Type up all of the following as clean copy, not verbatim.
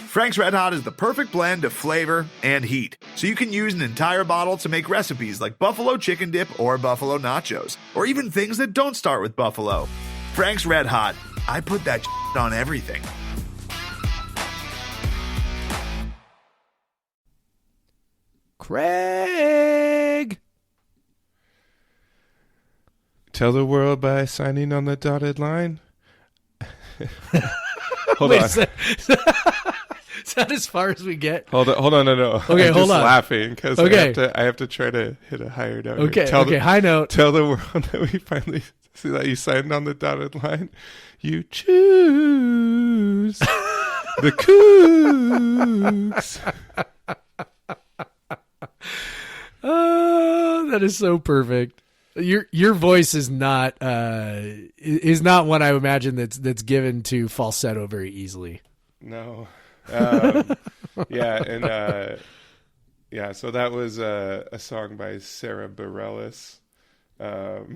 Frank's Red Hot is the perfect blend of flavor and heat, so you can use an entire bottle to make recipes like buffalo chicken dip or buffalo nachos, or even things that don't start with buffalo. Frank's Red Hot, I put that on everything. Craig! Tell the world by signing on the dotted line. Hold Wait, on. is that as far as we get? Hold on, no. Okay, I'm hold just on. laughing because Okay. I have to try to hit a higher note. Okay, Here. high note. Tell the world that we finally see that you signed on the dotted line. You choose the Cougs. Oh, that is so perfect. Your voice is not one I imagine that's given to falsetto very easily. No. Yeah, and so that was a song by Sarah Bareilles. So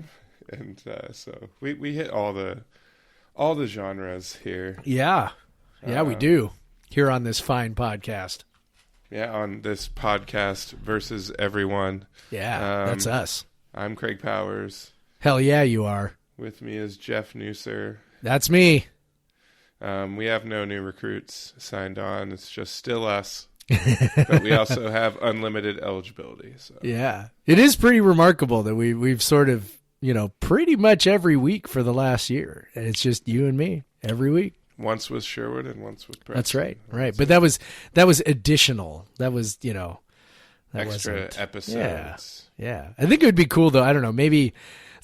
we hit all the genres here. Yeah. Yeah, we do. Here on this fine podcast. Yeah, on this podcast versus everyone. Yeah, that's us. I'm Craig Powers. Hell yeah, you are. With me is Jeff Newser. That's me. We have no new recruits signed on. It's just still us. But we also have unlimited eligibility. So. Yeah. It is pretty remarkable that we've sort of, pretty much every week for the last year. And it's just you and me every week. Once with Sherwood and once with Preston. That's right. Right. But that was additional. That was, extra episodes. Yeah. I think it would be cool though. I don't know. Maybe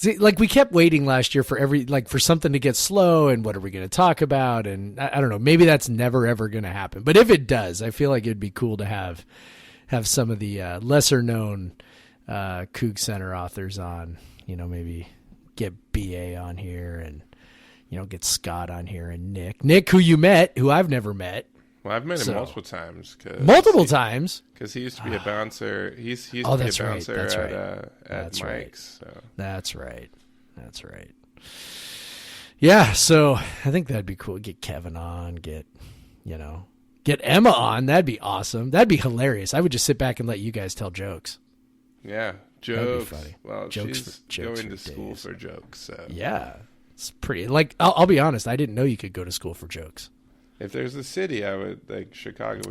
we kept waiting last year for for something to get slow and what are we going to talk about? And I don't know, maybe that's never, ever going to happen. But if it does, I feel like it'd be cool to have some of the lesser known Coug Center authors on, maybe get BA on here and, get Scott on here and Nick, who you met, who I've never met. Well, I've met him multiple times. Times? Because he used to be a bouncer. He used to be a bouncer at Mike's. So. That's right. Yeah, so I think that'd be cool. Get Kevin on, get Emma on. That'd be awesome. That'd be hilarious. I would just sit back and let you guys tell jokes. Yeah, jokes. That'd be funny. Well, jokes she's going to school days. for jokes. So. Yeah, it's pretty. I'll be honest. I didn't know you could go to school for jokes. If there's a city, I would think Chicago.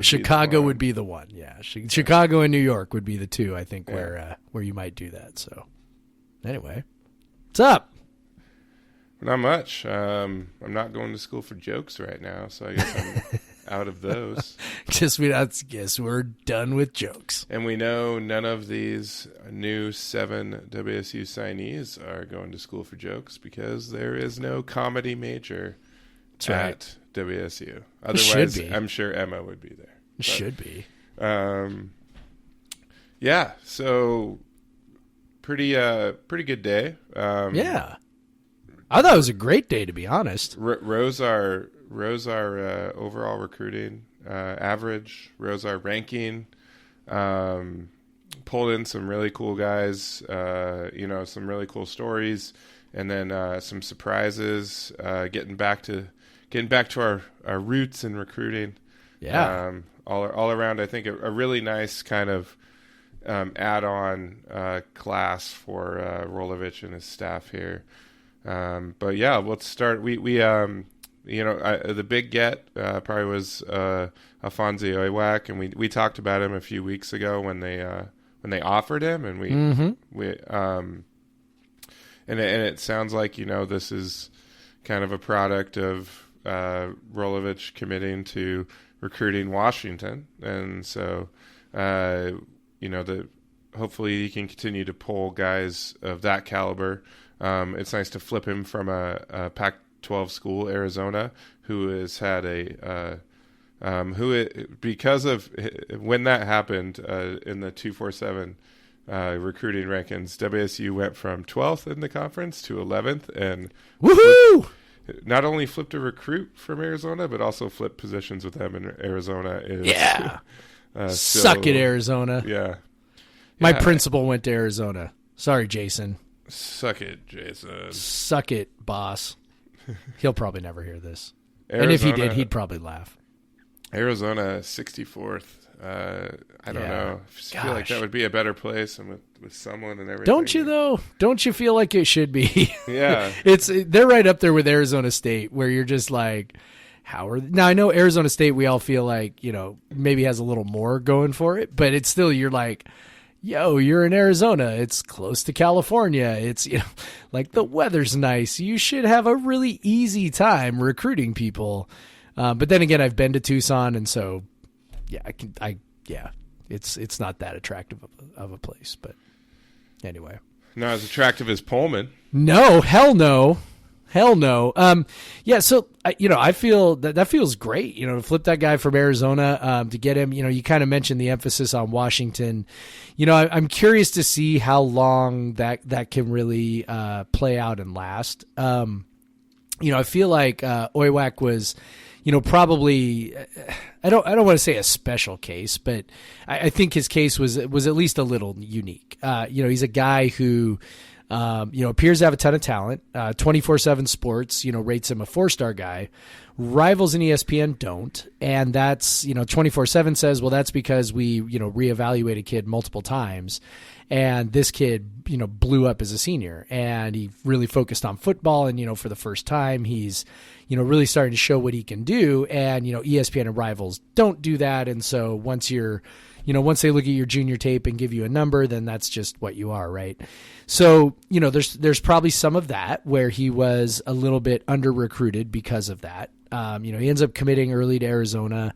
Would be the one. Yeah, Chicago and New York would be the two. I think where you might do that. So, anyway, what's up? Not much. I'm not going to school for jokes right now, so I guess I'm out of those. Guess we're done with jokes. And we know none of these new 7 WSU signees are going to school for jokes because there is no comedy major at WSU. Otherwise, I'm sure Emma would be there. But, should be. Yeah. So pretty good day. Yeah. I thought it was a great day, to be honest. Rose our overall recruiting average. Rose our ranking. Pulled in some really cool guys. Some really cool stories, and then some surprises. Getting back to our roots in recruiting. Yeah. All around, I think a really nice kind of add-on class for Rolovich and his staff here. But yeah, let's start. The big get probably was Afonso Iwak, and we talked about him a few weeks ago when they offered him, and and it sounds like this is kind of a product of Rolovich committing to recruiting Washington, and so hopefully he can continue to pull guys of that caliber. It's nice to flip him from a Pac-12 school, Arizona, who has had because of when that happened in the 247 recruiting rankings, WSU went from 12th in the conference to 11th, and woohoo! Not only flipped a recruit from Arizona, but also flipped positions with them in Arizona. Suck it, Arizona. Yeah. My principal went to Arizona. Sorry, Jason. Suck it, Jason. Suck it, boss. He'll probably never hear this. Arizona, and if he did, he'd probably laugh. Arizona 64th. I don't know. I just feel like that would be a better place, and with someone and everything. Don't you though? Don't you feel like it should be? Yeah, they're right up there with Arizona State, where you're just like, how are now? I know Arizona State. We all feel like maybe has a little more going for it, but it's still you're like, yo, you're in Arizona. It's close to California. It's like the weather's nice. You should have a really easy time recruiting people. But then again, I've been to Tucson, and so yeah, it's not that attractive of a place. But anyway, not as attractive as Pullman. No, hell no. Yeah, so I feel that feels great. To flip that guy from Arizona, to get him. You kind of mentioned the emphasis on Washington. I'm curious to see how long that can really play out and last. I feel like Oiwak was, probably I don't want to say a special case, but I think his case was at least a little unique. He's a guy who appears to have a ton of talent. 24/7 Sports, rates him a 4-star guy. Rivals and ESPN don't, and that's 24/7 says, well, that's because we reevaluate a kid multiple times, and this kid blew up as a senior, and he really focused on football, and for the first time he's really starting to show what he can do, and ESPN and Rivals don't do that, and so once they look at your junior tape and give you a number, then that's just what you are, right? So, there's probably some of that where he was a little bit under-recruited because of that. He ends up committing early to Arizona,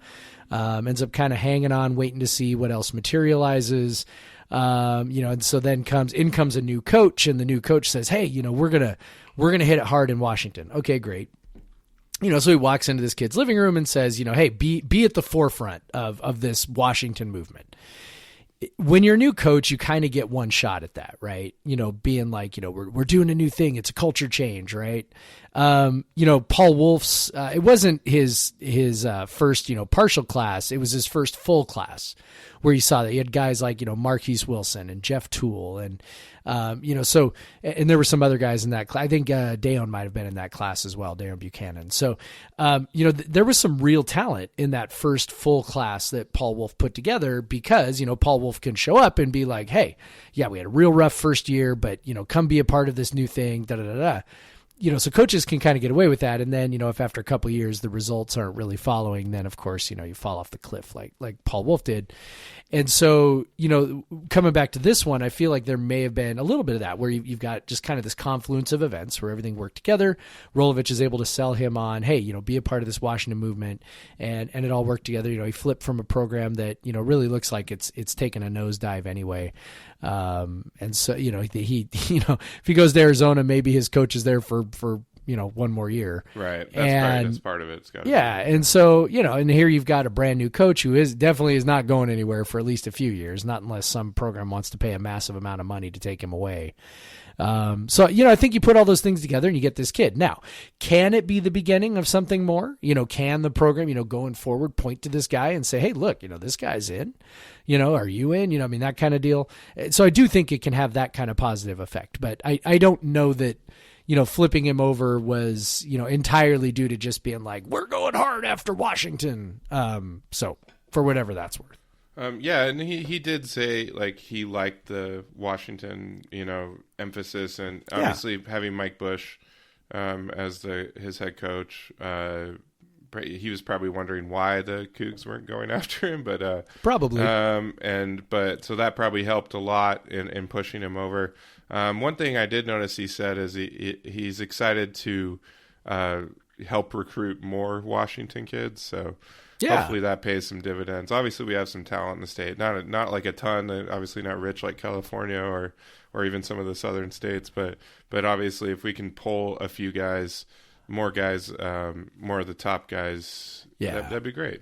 ends up kind of hanging on, waiting to see what else materializes. And so then comes a new coach, and the new coach says, hey, we're going to hit it hard in Washington. Okay, great. So he walks into this kid's living room and says, hey, be at the forefront of this Washington movement. When you're a new coach, you kind of get one shot at that, right? Being like, we're doing a new thing. It's a culture change, right? Paul Wolf's, it wasn't his first, partial class. It was his first full class where you saw that he had guys like, Marquise Wilson and Jeff Toole and, and there were some other guys in that class. I think Dayon might have been in that class as well, Dayon Buchanan. So, there was some real talent in that first full class that Paul Wolf put together because, Paul Wolf can show up and be like, hey, yeah, we had a real rough first year, but, come be a part of this new thing, da-da-da-da. So coaches can kind of get away with that. And then, if after a couple of years the results aren't really following, then of course, you fall off the cliff like Paul Wolf did. And so, coming back to this one, I feel like there may have been a little bit of that where you've got just kind of this confluence of events where everything worked together. Rolovich is able to sell him on, hey, be a part of this Washington movement, and it all worked together. He flipped from a program that, really looks like it's taken a nosedive anyway. And so, he if he goes to Arizona, maybe his coach is there for one more year. Right. That's part of it. Yeah. And so, and here you've got a brand new coach who definitely is not going anywhere for at least a few years, not unless some program wants to pay a massive amount of money to take him away. So, I think you put all those things together and you get this kid. Now, can it be the beginning of something more? Can the program, going forward, point to this guy and say, hey, look, this guy's in, are you in? That kind of deal. So I do think it can have that kind of positive effect, but I don't know that, flipping him over was, entirely due to just being like, we're going hard after Washington. So for whatever that's worth. Yeah, and he did say like he liked the Washington, emphasis, and obviously having Mike Bush as his head coach. He was probably wondering why the Cougs weren't going after him, but probably. But so that probably helped a lot in pushing him over. One thing I did notice he said is he's excited to help recruit more Washington kids. So. Yeah. Hopefully that pays some dividends. Obviously, we have some talent in the state. Not like a ton. Obviously, not rich like California or even some of the southern states. But obviously, if we can pull a few guys, more of the top guys, that'd be great.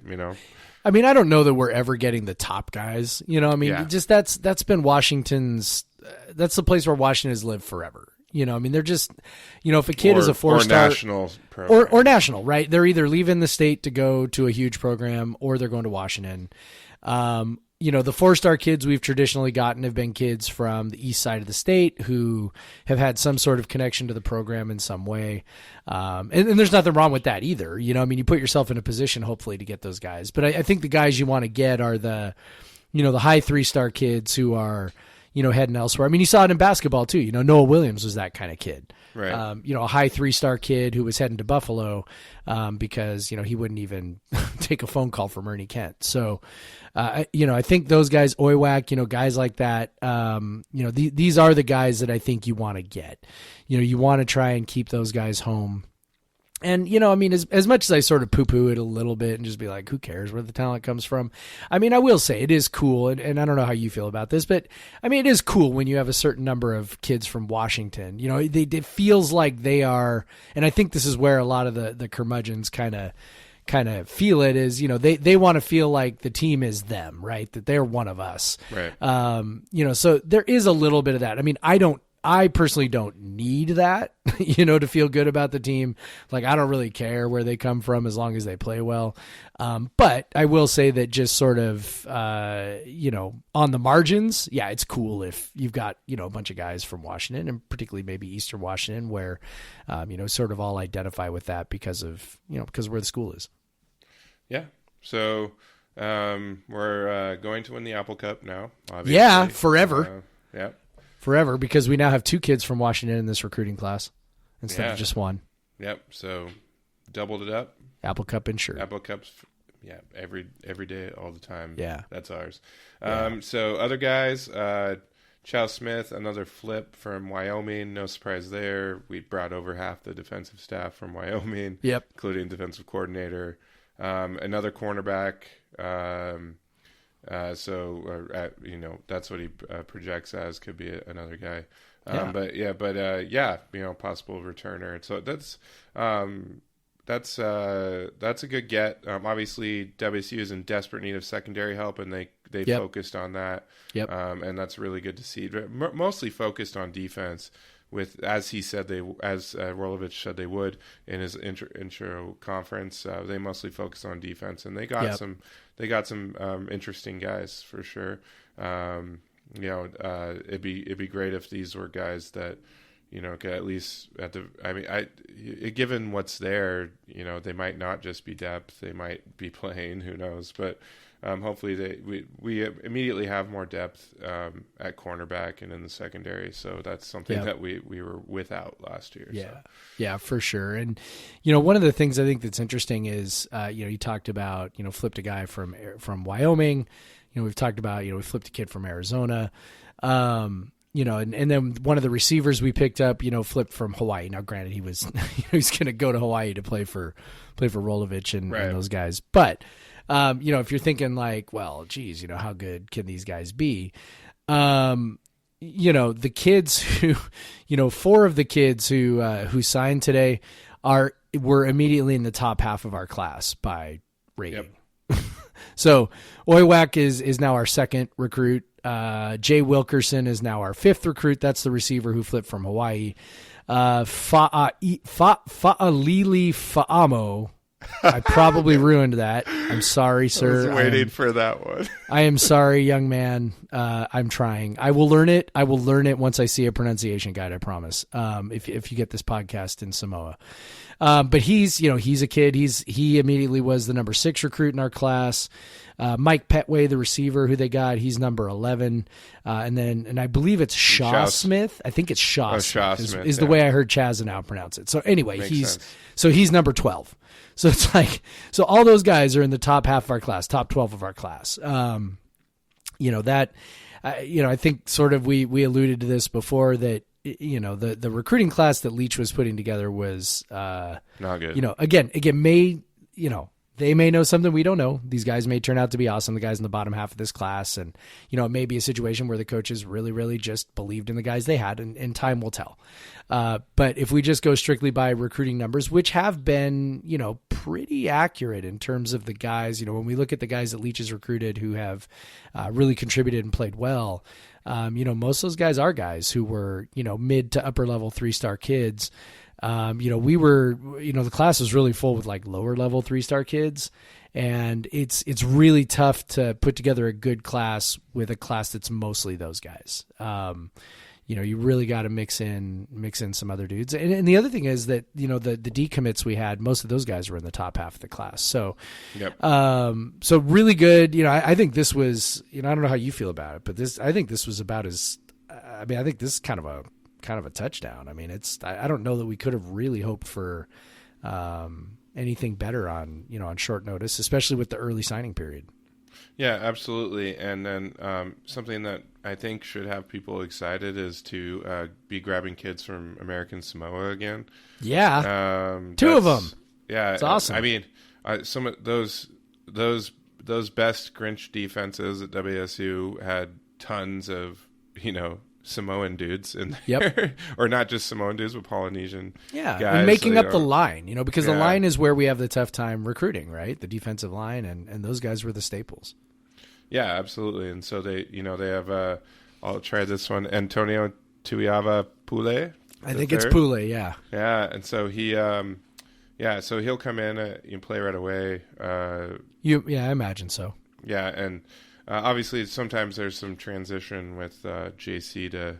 I mean, I don't know that we're ever getting the top guys. Just that's been Washington's. That's the place where Washington has lived forever. They're just, if a kid is a 4-star or national program. or national, right? They're either leaving the state to go to a huge program or they're going to Washington. The 4-star kids we've traditionally gotten have been kids from the east side of the state who have had some sort of connection to the program in some way. And there's nothing wrong with that either. You put yourself in a position hopefully to get those guys. But I think the guys you want to get are the high 3-star kids who are, heading elsewhere. You saw it in basketball too. Noah Williams was that kind of kid. Right. A high 3-star kid who was heading to Buffalo because, he wouldn't even take a phone call from Ernie Kent. So, I think those guys, Oiwak, guys like that, these are the guys that I think you want to get. You want to try and keep those guys home. And, as much as I sort of poo-poo it a little bit and just be like, who cares where the talent comes from? I will say it is cool, and I don't know how you feel about this, but, it is cool when you have a certain number of kids from Washington. It feels like they are, and I think this is where a lot of the curmudgeons kind of feel it is, they want to feel like the team is them, right? That they're one of us. Right. So there is a little bit of that. I personally don't need that, to feel good about the team. Like, I don't really care where they come from as long as they play well. But I will say that just sort of, on the margins, yeah, it's cool if you've got, a bunch of guys from Washington and particularly maybe Eastern Washington where, sort of all identify with that because of where the school is. Yeah. So, we're going to win the Apple Cup now, obviously. Yeah, forever. Yeah. Forever, because we now have 2 kids from Washington in this recruiting class instead of just 1. Yep. So doubled it up. Apple Cup insured. Apple Cups, every day, all the time. Yeah. That's ours. Yeah. So other guys, Chow Smith, another flip from Wyoming. No surprise there. We brought over half the defensive staff from Wyoming. Yep. Including defensive coordinator. Another cornerback. That's what he projects as, could be another guy. Possible returner. So that's a good get. Obviously WSU is in desperate need of secondary help, and they focused on that. Yep. And that's really good to see. Mostly focused on defense. With, as he said, Rolovich said they would in his intro conference, they mostly focused on defense, and they got some interesting guys for sure. It'd be great if these were guys that, could at least given what's there, they might not just be depth, they might be playing, who knows, but. Hopefully we immediately have more depth at cornerback and in the secondary. So that's something that we were without last year. Yeah. So. Yeah, for sure. And, one of the things I think that's interesting is, you talked about, flipped a guy from Wyoming. We've talked about, we flipped a kid from Arizona. And then one of the receivers we picked up, flipped from Hawaii. Now, granted, he was he's going to go to Hawaii to play for Rolovich and those guys. But, if you're thinking like, well, geez, how good can these guys be? The kids who, 4 of the kids who signed today were immediately in the top half of our class by rating. Yep. So Oiwak is now our 2nd recruit. Jay Wilkerson is now our 5th recruit. That's the receiver who flipped from Hawaii. Fa'alili Fa'amo. I probably ruined that. I'm sorry, sir. I was waiting for that one. I am sorry, young man. I'm trying. I will learn it. I will learn it once I see a pronunciation guide, I promise. If you get this podcast in Samoa. But he's a kid. He immediately was the number 6 recruit in our class. Mike Petway, the receiver who they got, he's number 11. And I believe it's Shaw Smith. I think it's Shaw Smith is the way I heard Chaz and now pronounce it. So anyway, he's number 12. So it's like, all those guys are in the top half of our class, top 12 of our class. I think sort of we alluded to this before that, the recruiting class that Leach was putting together was not good. Again, they may know something we don't know. These guys may turn out to be awesome, the guys in the bottom half of this class. And, it may be a situation where the coaches really, really just believed in the guys they had, and time will tell. But if we just go strictly by recruiting numbers, which have been, pretty accurate in terms of the guys, when we look at the guys that Leach has recruited who have really contributed and played well, most of those guys are guys who were, mid to upper level 3-star kids. we were, the class was really full with like lower level 3-star kids. And it's really tough to put together a good class with a class that's mostly those guys. You really got to mix in some other dudes. And the other thing is that, the decommits we had, most of those guys were in the top half of the class. So, yep. So really good. I think this was, I don't know how you feel about it, but I think this was about I think this is kind of a touchdown. I mean, I don't know that we could have really hoped for, anything better on short notice, especially with the early signing period. Yeah, absolutely. And then something that I think should have people excited is to be grabbing kids from American Samoa again. Yeah, 2 of them. Yeah, it's awesome. I mean, some of those best Grinch defenses at WSU had tons of Samoan dudes in there. Yep. Or not just Samoan dudes, but Polynesian guys. And making up the line, because the line is where we have the tough time recruiting, right? The defensive line, and those guys were the staples. Yeah, absolutely. And so they have, I'll try this one, Antonio Tuiava Pule. I think it's Pule, yeah. Yeah, and so so he'll come in and play right away. I imagine so. Yeah, and obviously sometimes there's some transition with JC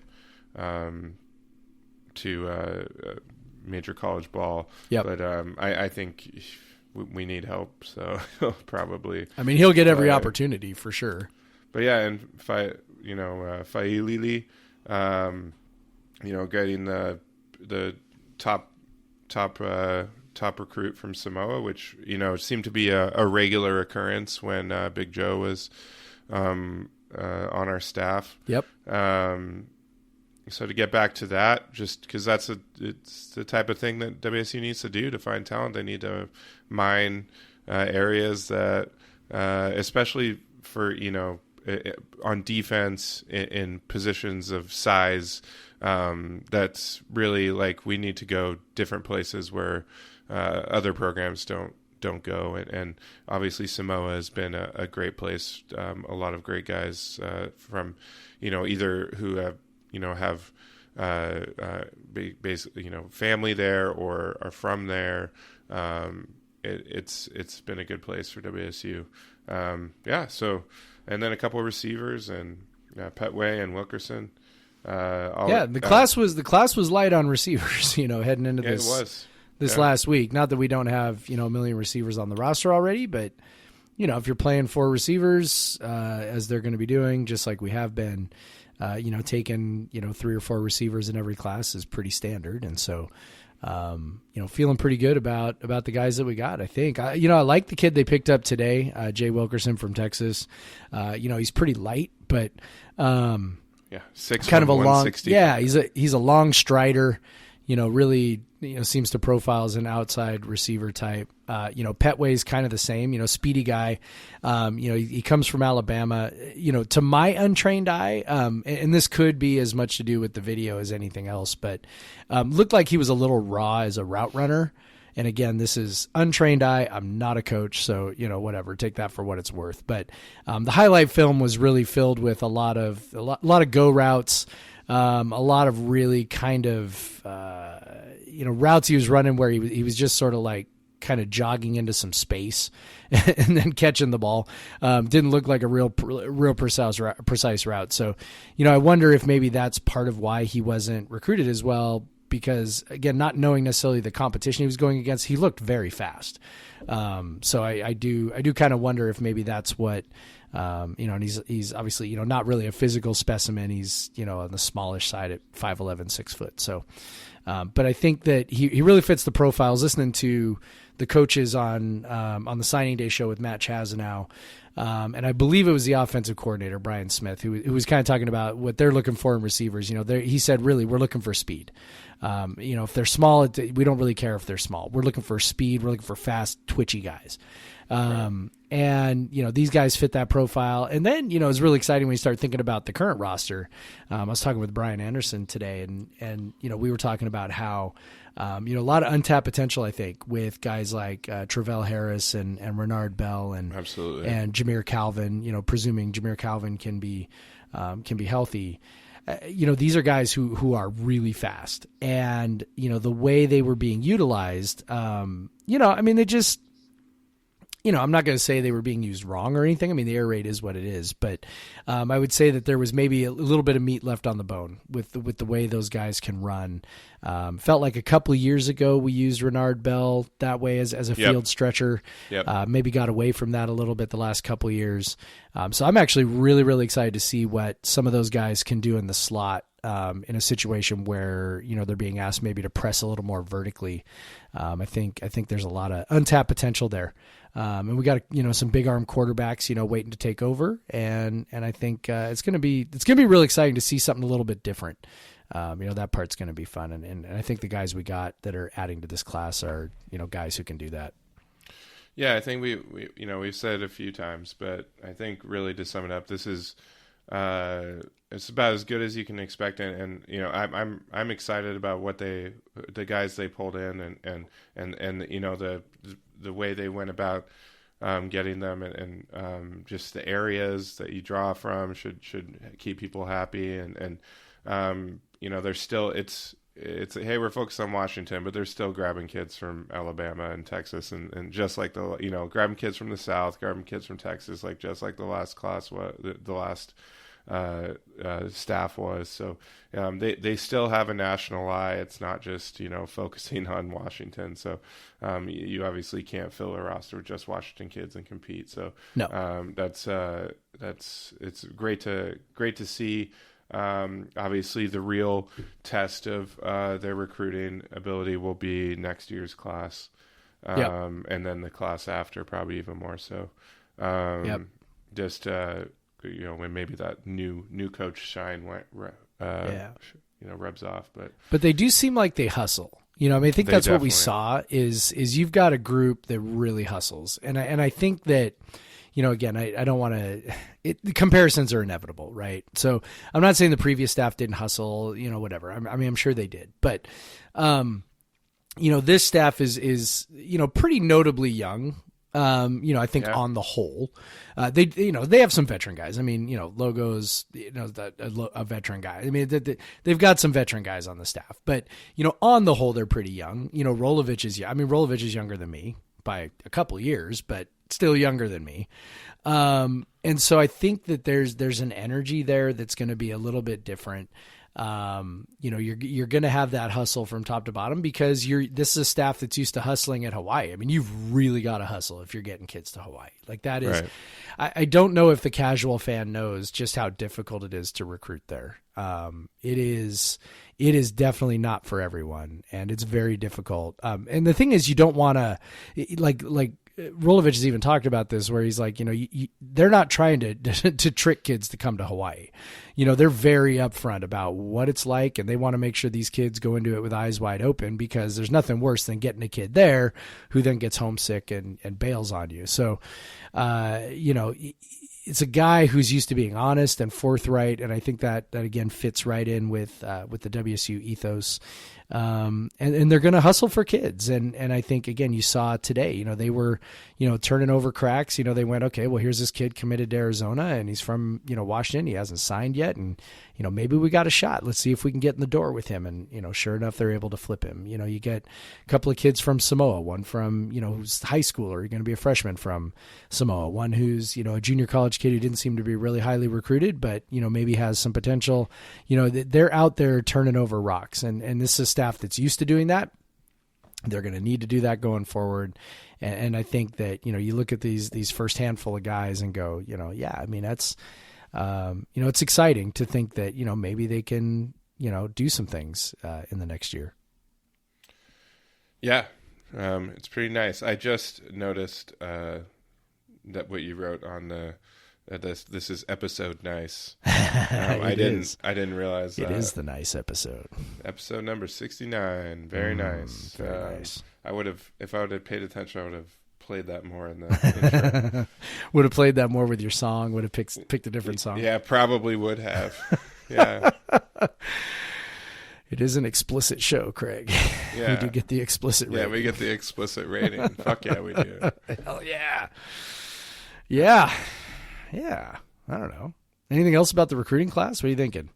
to major college ball. Yep. But I think we need help, so he'll probably. I mean, he'll get every opportunity for sure. But yeah, and Failili, getting the top recruit from Samoa, which seemed to be a regular occurrence when Big Joe was on our staff. Yep. So to get back to that, just because it's the type of thing that WSU needs to do to find talent. They need to mine areas that, especially for on defense in positions of size, that's really like we need to go different places where other programs don't go, and obviously Samoa has been a great place. A lot of great guys from either who have basically family there or are from there. It's been a good place for WSU. So and then a couple of receivers and Petway and Wilkerson. The class was light on receivers. Heading into this. It was. This last week. Not that we don't have, a million receivers on the roster already, but, if you're playing 4 receivers, as they're going to be doing, just like we have been, taking, 3 or 4 receivers in every class is pretty standard. And so, feeling pretty good about the guys that we got, I think. I like the kid they picked up today, Jay Wilkerson from Texas. He's pretty light, but, 6 kind of a long, he's a long strider, really, seems to profile as an outside receiver type. Petway's kind of the same, speedy guy. He comes from Alabama, to my untrained eye. And this could be as much to do with the video as anything else, but, looked like he was a little raw as a route runner. And again, this is untrained eye. I'm not a coach, so, whatever, take that for what it's worth. But, the highlight film was really filled with a lot of go routes, a lot of really kind of, routes he was running where he was just sort of like kind of jogging into some space and then catching the ball. Didn't look like a real precise route. So, I wonder if maybe that's part of why he wasn't recruited as well, because again, not knowing necessarily the competition he was going against, he looked very fast. So I do kind of wonder if maybe that's what, and he's obviously, not really a physical specimen. He's, on the smallish side at 5'11", 6 foot. So, but I think that he really fits the profile. I was listening to the coaches on the signing day show with Matt Chazanow. And I believe it was the offensive coordinator, Brian Smith, who was kind of talking about what they're looking for in receivers. He said, really, we're looking for speed. If they're small, we don't really care if they're small. We're looking for speed. We're looking for fast, twitchy guys. And, these guys fit that profile. And then, it's really exciting when you start thinking about the current roster. I was talking with Brian Anderson today, and we were talking about how, a lot of untapped potential, I think, with guys like Travell Harris and Renard Bell and absolutely, and Jameer Calvin, presuming Jameer Calvin can be healthy. these are guys who are really fast, and the way they were being utilized, they just. I'm not going to say they were being used wrong or anything. I mean, the air raid is what it is, but I would say that there was maybe a little bit of meat left on the bone with the way those guys can run. Felt like a couple of years ago we used Renard Bell that way as a field stretcher. Yep. Maybe got away from that a little bit the last couple of years. So I'm actually really, really excited to see what some of those guys can do in the slot. In a situation where they're being asked maybe to press a little more vertically. I think there's a lot of untapped potential there, and we got some big arm quarterbacks waiting to take over, and I think it's gonna be really exciting to see something a little bit different. That part's gonna be fun, and I think the guys we got that are adding to this class are guys who can do that. Yeah, I think we've said it a few times, but I think really to sum it up, this is. It's about as good as you can expect, and I'm excited about what the guys they pulled in, and the way they went about getting them, and just the areas that you draw from should keep people happy, and there's still it's hey, we're focused on Washington, but they're still grabbing kids from Alabama and Texas, and just like grabbing kids from the South, grabbing kids from Texas, just like the last class, the last staff was. So they still have a national eye. It's not just focusing on Washington. So you obviously can't fill a roster with just Washington kids and compete. So no. It's great to see. Obviously the real test of their recruiting ability will be next year's class, and then the class after, probably even more so. Just when maybe that new coach shine rubs off, but they do seem like they hustle. I think that's what we saw is you've got a group that really hustles, and I think that. Again, I don't want to. The comparisons are inevitable, right? So I'm not saying the previous staff didn't hustle, whatever. I'm sure they did, but this staff is pretty notably young. I think on the whole, they have some veteran guys. I mean, Logo's, a veteran guy. I mean, they've got some veteran guys on the staff, but on the whole, they're pretty young. Rolovich is younger than me by a couple of years, but still younger than me. And so I think that there's an energy there that's going to be a little bit different. You're going to have that hustle from top to bottom because this is a staff that's used to hustling at Hawaii. I mean, you've really got to hustle if you're getting kids to Hawaii. Like that is, right. I don't know if the casual fan knows just how difficult it is to recruit there. It is definitely not for everyone, and it's very difficult. And the thing is, you don't want to like Rolovich has even talked about this, where he's like, they're not trying to trick kids to come to Hawaii. They're very upfront about what it's like, and they want to make sure these kids go into it with eyes wide open, because there's nothing worse than getting a kid there who then gets homesick and bails on you. So, it's a guy who's used to being honest and forthright, and I think that again fits right in with the WSU ethos. And they're going to hustle for kids. And I think, again, you saw today, they were, turning over cracks. They went, okay, well, here's this kid committed to Arizona, and he's from, Washington. He hasn't signed yet. And, maybe we got a shot. Let's see if we can get in the door with him. And, sure enough, they're able to flip him. You get a couple of kids from Samoa, one from, who's high schooler, you're going to be a freshman from Samoa, one who's, a junior college kid who didn't seem to be really highly recruited, but, maybe has some potential. They're out there turning over rocks. And this is staff that's used to doing that. They're going to need to do that going forward. And I think that, you look at these first handful of guys and go, yeah, I mean, that's, it's exciting to think that, maybe they can, do some things in the next year. Yeah. It's pretty nice. I just noticed that what you wrote on this is episode nice. I didn't realize it is the nice episode. Episode number 69. Very nice. Very nice. If I would have paid attention, I would have played that more in the intro. Would have played that more with your song. Would have picked a different song. Yeah, probably would have. Yeah. It is an explicit show, Craig. Yeah. We do get the explicit rating. Yeah, we get the explicit rating. Fuck yeah, we do. Hell yeah. Yeah. Yeah. I don't know. Anything else about the recruiting class? What are you thinking?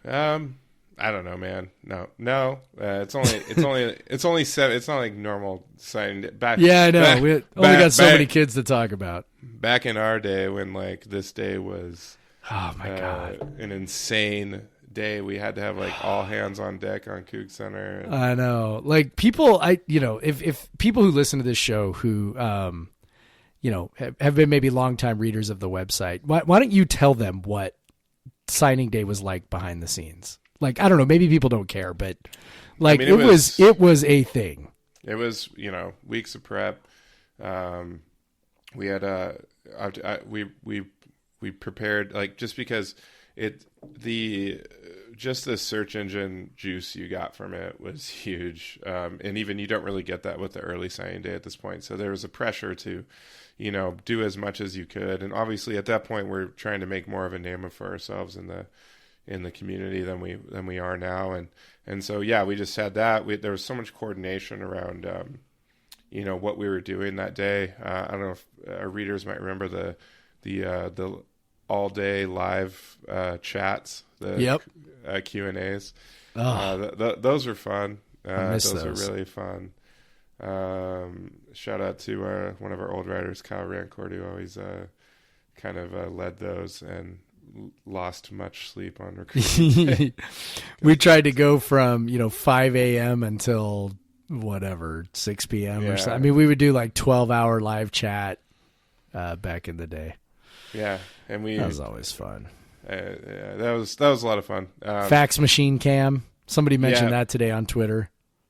I don't know, man. No. It's only 7. It's not like normal signing day. I know. We only got so many kids to talk about. Back in our day, when like this day was, oh my god, an insane day. We had to have like all hands on deck on Coug Center. And I know. Like people, if people who listen to this show who, have been maybe longtime readers of the website, why don't you tell them what signing day was like behind the scenes? Like, I don't know, maybe people don't care, but like it was a thing. It was, weeks of prep. We had we prepared, like, just because the search engine juice you got from it was huge. And even you don't really get that with the early signing day at this point. So there was a pressure to, do as much as you could. And obviously at that point, we're trying to make more of a name for ourselves in the community than we are now. And so, yeah, we just had that. There was so much coordination around, what we were doing that day. I don't know if our readers might remember the all day live chats, the Q&As. Those were fun. Those are really fun. Shout out to one of our old writers, Kyle Rancourt, who always kind of led those and lost much sleep on recruiting. We tried to go from 5 a.m. until 6 p.m. or something. I mean, we would do like 12-hour live chat back in the day. Yeah, and that was always fun. Yeah, that was a lot of fun. Fax machine cam. Somebody mentioned that today on Twitter.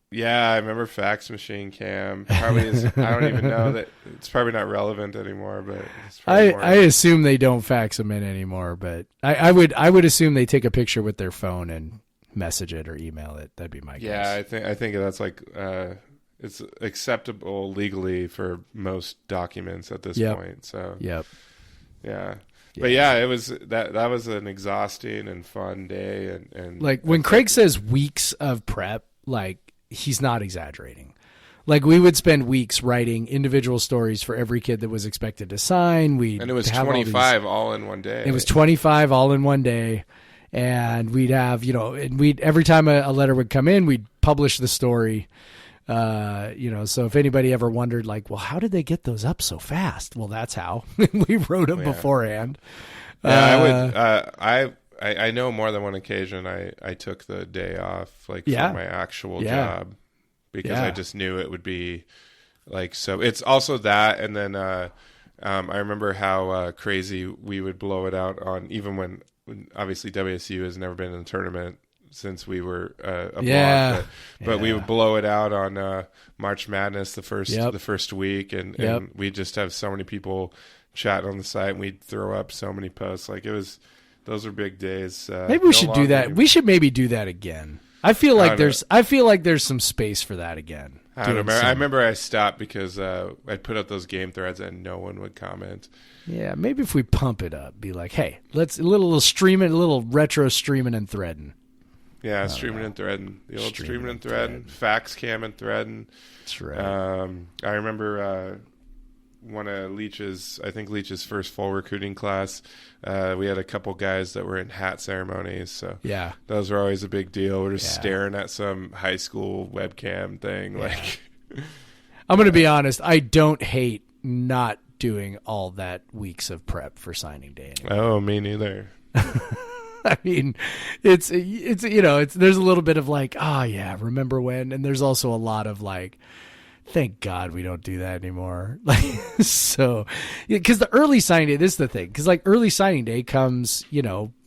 Yeah, I remember fax machine cam. Probably is. I don't even know that it's probably not relevant anymore. But I assume they don't fax them in anymore. But I would assume they take a picture with their phone and message it or email it. That'd be my guess. Yeah, I think that's like it's acceptable legally for most documents at this point. So yeah. But yeah, it was that was an exhausting and fun day, and like when Craig says weeks of prep, like he's not exaggerating. Like we would spend weeks writing individual stories for every kid that was expected to sign. And it was 25 all in one day. It was 25 all in one day, and we'd have and every time a letter would come in, we'd publish the story. So if anybody ever wondered, like, well, how did they get those up so fast? Well, that's how. We wrote them beforehand. Yeah, I know more than one occasion I took the day off, like, from my actual job, because I just knew it would be like, so it's also that. And then I remember how crazy we would blow it out on, even when obviously WSU has never been in a tournament since we were a blog, but we would blow it out on March Madness the first week, and we just have so many people chat on the site, and we'd throw up so many posts. Like those are big days. Maybe we should do that. We should maybe do that again. I feel like there's some space for that again. I remember I stopped because I'd put up those game threads and no one would comment. Yeah, maybe if we pump it up, be like, hey, let's a little streaming, a little retro streaming and threading. Yeah, streaming and threading. The old streaming and threading. Fax cam and threading. That's right. I remember one of Leach's first full recruiting class, we had a couple guys that were in hat ceremonies. So those were always a big deal. We're just staring at some high school webcam thing. Yeah. Like, I'm going to be honest. I don't hate not doing all that weeks of prep for signing day anymore. Oh, me neither. I mean, it's there's a little bit of like, remember when? And there's also a lot of like, thank God we don't do that anymore. Like, so, because the early signing day, this is the thing. Because like early signing day comes,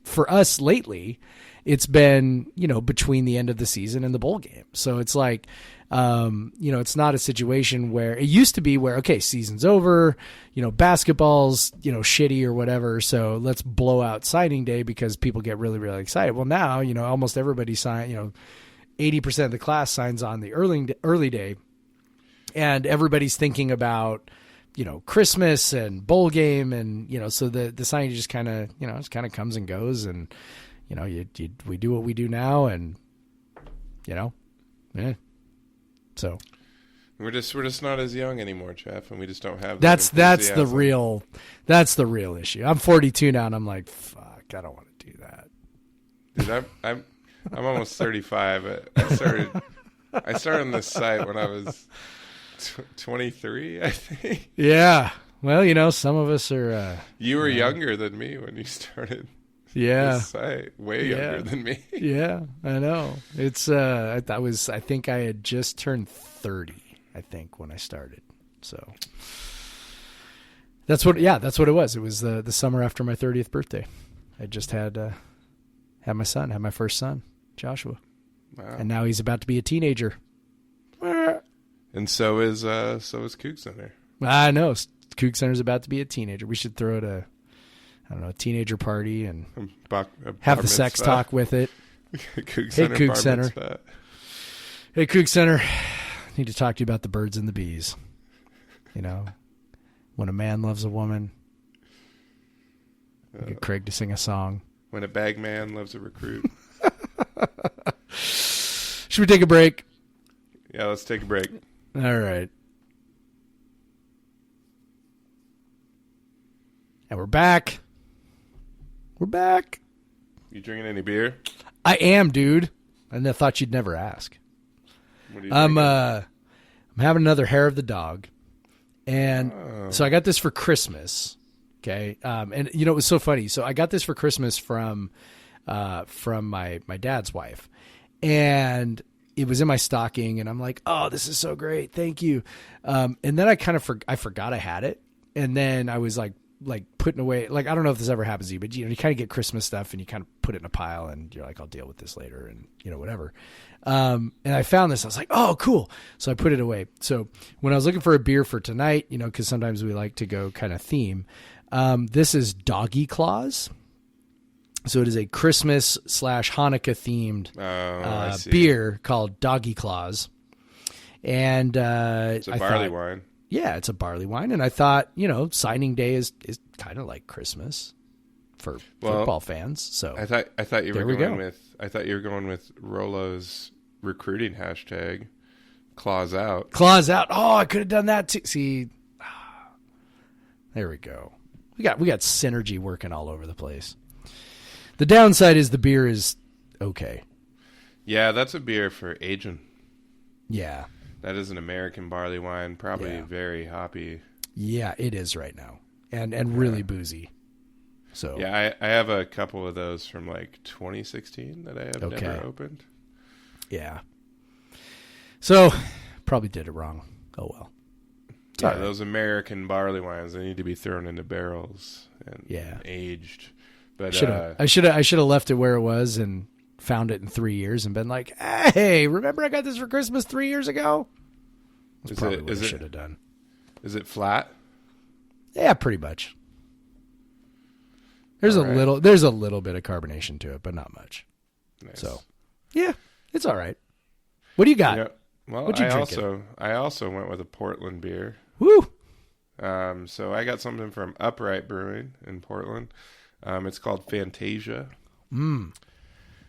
for us lately, it's been, between the end of the season and the bowl game. So it's like, it's not a situation where it used to be where, okay, season's over, basketball's, shitty or whatever. So let's blow out signing day because people get really, really excited. Well, now, almost everybody 80% of the class signs on the early day, and everybody's thinking about, Christmas and bowl game. And, so the signing just kind of, just kind of comes and goes, and, we do what we do now, and, So we're just not as young anymore, Jeff, and we just don't have. That's the real issue. I'm 42 now, and I'm like, fuck, I don't want to do that. Dude, I'm almost 35. I started on this site when I was 23, I think. Yeah. Well, some of us are. You were younger than me when you started. Yeah. This site. Way younger than me. Yeah, I know. It's I think I had just turned 30, I think, when I started. So that's what it was. It was the summer after my 30th birthday. I just had my first son, Joshua. Wow. And now he's about to be a teenager. And so is Coug Center. I know. Coug Center's about to be a teenager. We should throw it a teenager party and have the sex talk with it. Coug Hey, Center. Coug Center. Hey, Coug Center. I need to talk to you about the birds and the bees. When a man loves a woman, get Craig to sing a song. When a bag man loves a recruit. Should we take a break? Yeah, let's take a break. All right. And we're back. We're back. You drinking any beer? I am, dude. And I thought you'd never ask. What are you drinking? I'm having another hair of the dog. And so I got this for Christmas. Okay. And it was so funny. So I got this for Christmas from my dad's wife. And it was in my stocking, and I'm like, oh, this is so great. Thank you. And then I forgot I had it. And then I was like putting away, I don't know if this ever happens to you, but you kind of get Christmas stuff and you kind of put it in a pile and you're like, I'll deal with this later and whatever. And I found this, I was like, oh, cool. So I put it away. So when I was looking for a beer for tonight, cause sometimes we like to go kind of theme. This is Doggy Claws. So it is a Christmas / Hanukkah themed beer called Doggy Claws. And it's a barley wine. Yeah, it's a barley wine. And I thought, signing day is kind of like Christmas for football fans. So I thought you were going with Rolo's recruiting hashtag, claws out. Claws out. Oh, I could have done that too. See, there we go. We got synergy working all over the place. The downside is the beer is okay. Yeah, that's a beer for aging. Yeah. That is an American barley wine, probably very hoppy. Yeah, it is right now. And really boozy. So yeah, I have a couple of those from 2016 that I have never opened. Yeah. So probably did it wrong. Oh well. Yeah, right. Those American barley wines, they need to be thrown into barrels and aged. But I should have left it where it was and found it in 3 years and been like, hey, remember I got this for Christmas 3 years ago? That's probably what I should have done. Is it flat? Yeah, pretty much. There's a little bit of carbonation to it, but not much. Nice. So, yeah, it's all right. What do you got? What'd you drink? I also went with a Portland beer. Woo! So I got something from Upright Brewing in Portland. It's called Fantasia. And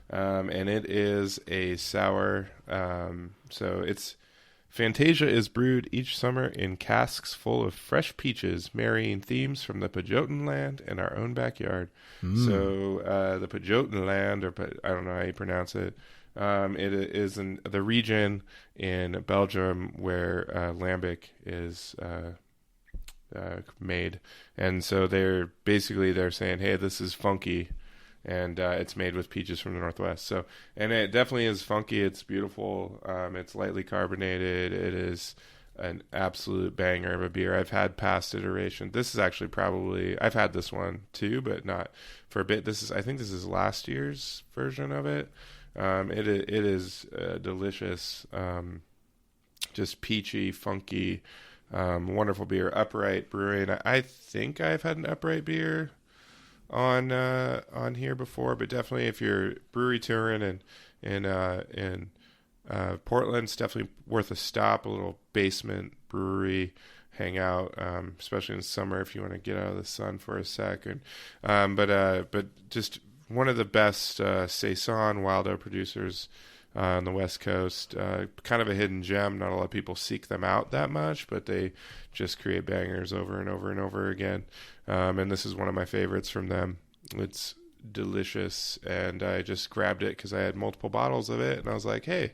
it is a sour. So Fantasia is brewed each summer in casks full of fresh peaches, marrying themes from the Pajottenland land and our own backyard. So the Pajottenland land, or I don't know how you pronounce it, it is in the region in Belgium where lambic is made. And so they're saying, hey, this is funky. And it's made with peaches from the Northwest. So, and it definitely is funky. It's beautiful. It's lightly carbonated. It is an absolute banger of a beer. I've had past iteration. This is actually I've had this one too, but not for a bit. I think this is last year's version of it. It is delicious. Just peachy, funky, wonderful beer. Upright Brewing. I think I've had an Upright beer on here before, but definitely if you're brewery touring in Portland, it's definitely worth a stop. A little basement brewery hangout, especially in summer if you want to get out of the sun for a second. But just one of the best saison wild oat producers on the West Coast. Kind of a hidden gem. Not a lot of people seek them out that much, but they just create bangers over and over and over again. And this is one of my favorites from them. It's delicious, and I just grabbed it because I had multiple bottles of it, and I was like, hey,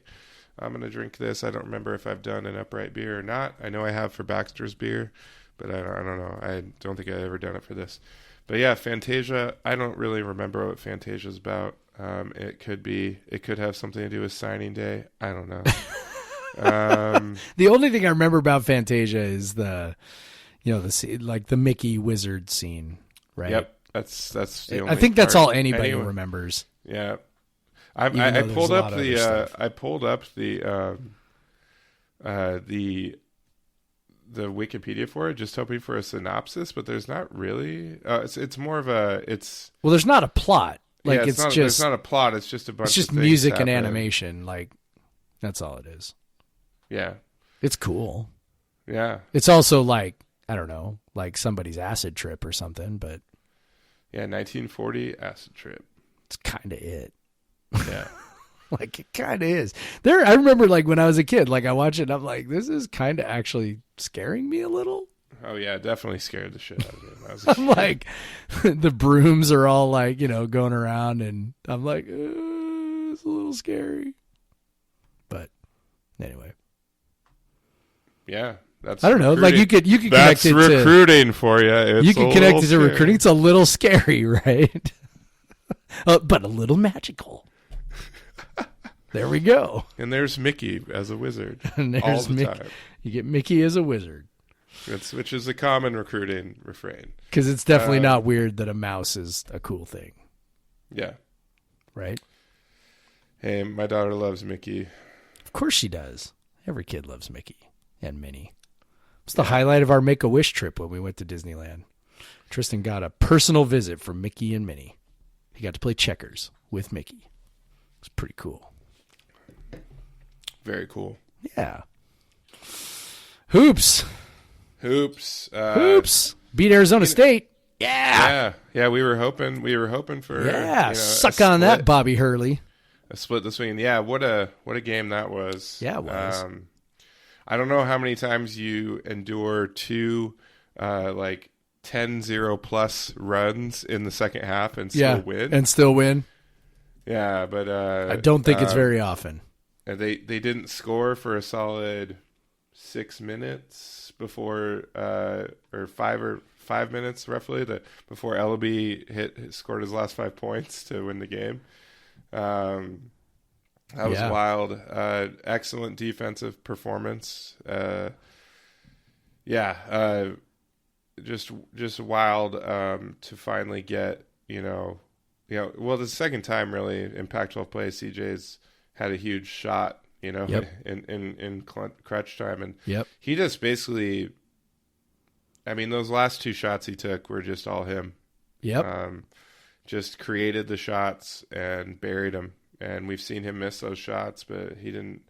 I'm going to drink this. I don't remember if I've done an upright beer or not. I know I have for Baxter's beer, but I don't know. I don't think I've ever done it for this. But yeah, Fantasia, I don't really remember what Fantasia's about. It could have something to do with signing day. I don't know. The only thing I remember about Fantasia is the Mickey wizard scene, right? Yep. That's the only I think that's part all anybody remembers. Yeah. I pulled up the Wikipedia for it, just hoping for a synopsis, but there's not really. It's more of there's not a plot. Like it's not a plot. It's just a bunch. It's just of things music happening. and animation. Like that's all it is. Yeah. It's cool. Yeah. It's also like, I don't know, like somebody's acid trip or something, but yeah, 1940 acid trip. It's kind of it. Yeah. Like it kind of is. I remember like when I was a kid, like I watched it and I'm like, this is kind of actually scaring me a little. Oh yeah, definitely scared the shit out of me when I was I'm like, the brooms are all like, going around and I'm like, it's a little scary. But anyway. Yeah. I don't know. Like you could that's connect it recruiting for you. You can connect it to recruiting. It's a little scary, right? But a little magical. There we go. And there's Mickey as a wizard. And there's all the Mickey. time. You get Mickey as a wizard. Which is a common recruiting refrain. Because it's definitely not weird that a mouse is a cool thing. Yeah. Right? Hey, my daughter loves Mickey. Of course she does. Every kid loves Mickey and Minnie. It's the highlight of our Make-A-Wish trip when we went to Disneyland. Tristan got a personal visit from Mickey and Minnie. He got to play checkers with Mickey. It's pretty cool. Very cool. Yeah. Hoops. Hoops. Beat Arizona State. Yeah. Yeah. We were hoping for suck on that, Bobby Hurley. A split this weekend. Yeah, what a game that was. Yeah, it was. I don't know how many times you endure two 10-0 plus runs in the second half and still win. Yeah, but I don't think it's very often. They didn't score for a solid 6 minutes before, or 5 minutes roughly, before Ellaby scored his last 5 points to win the game. That was wild. Excellent defensive performance. Just wild to finally get, the second time really in Pac-12 play, CJ's had a huge shot, in crunch time. And he just basically, those last 2 shots he took were just all him. Just created the shots and buried them. And we've seen him miss those shots, but he didn't.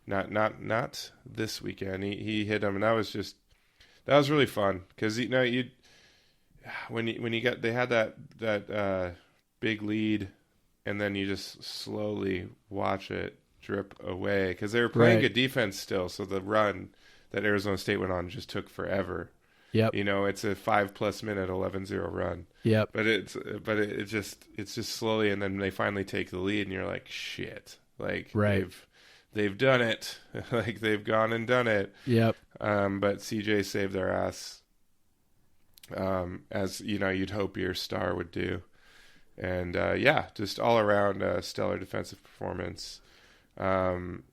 Not this weekend. He hit them, and that was really fun because they had that big lead, and then you just slowly watch it drip away because they were playing good defense still. So the run that Arizona State went on just took forever. Yep. It's a 5+ minute 11-0 run. Yep. But it's just slowly, and then they finally take the lead, and you're like, shit. Like they've done it. Like they've gone and done it. Yep. But CJ saved their ass. As you'd hope your star would do. And just all around stellar defensive performance. Running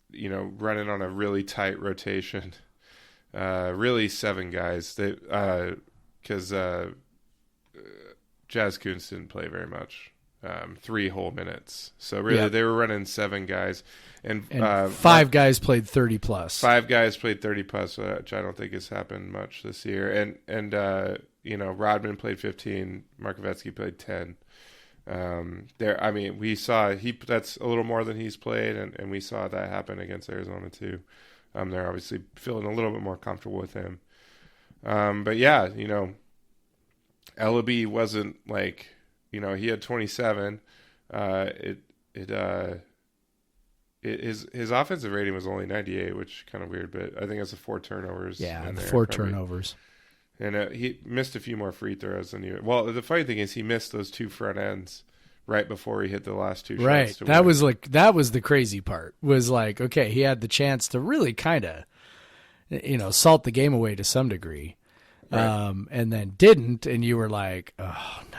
on a really tight rotation. Really 7 guys. Because Jazz Kuntz didn't play very much. 3 whole minutes. So really, they were running 7 guys, and 5 guys played 30 plus. 5 guys played 30 plus, which I don't think has happened much this year. And Rodman played 15. Markovetsky played 10. We saw that's a little more than he's played, and we saw that happen against Arizona too. They're obviously feeling a little bit more comfortable with him. But yeah, Ellaby wasn't like, he had 27. His offensive rating was only 98, which is kind of weird, but I think it's the 4 turnovers. Yeah, the 4 turnovers. And he missed a few more free throws than you. Well, the funny thing is he missed those 2 front ends right before he hit the last 2 shots. Right. That was the crazy part. Was like, okay, he had the chance to really kind of, salt the game away to some degree, right. And then didn't, and you were like, oh no,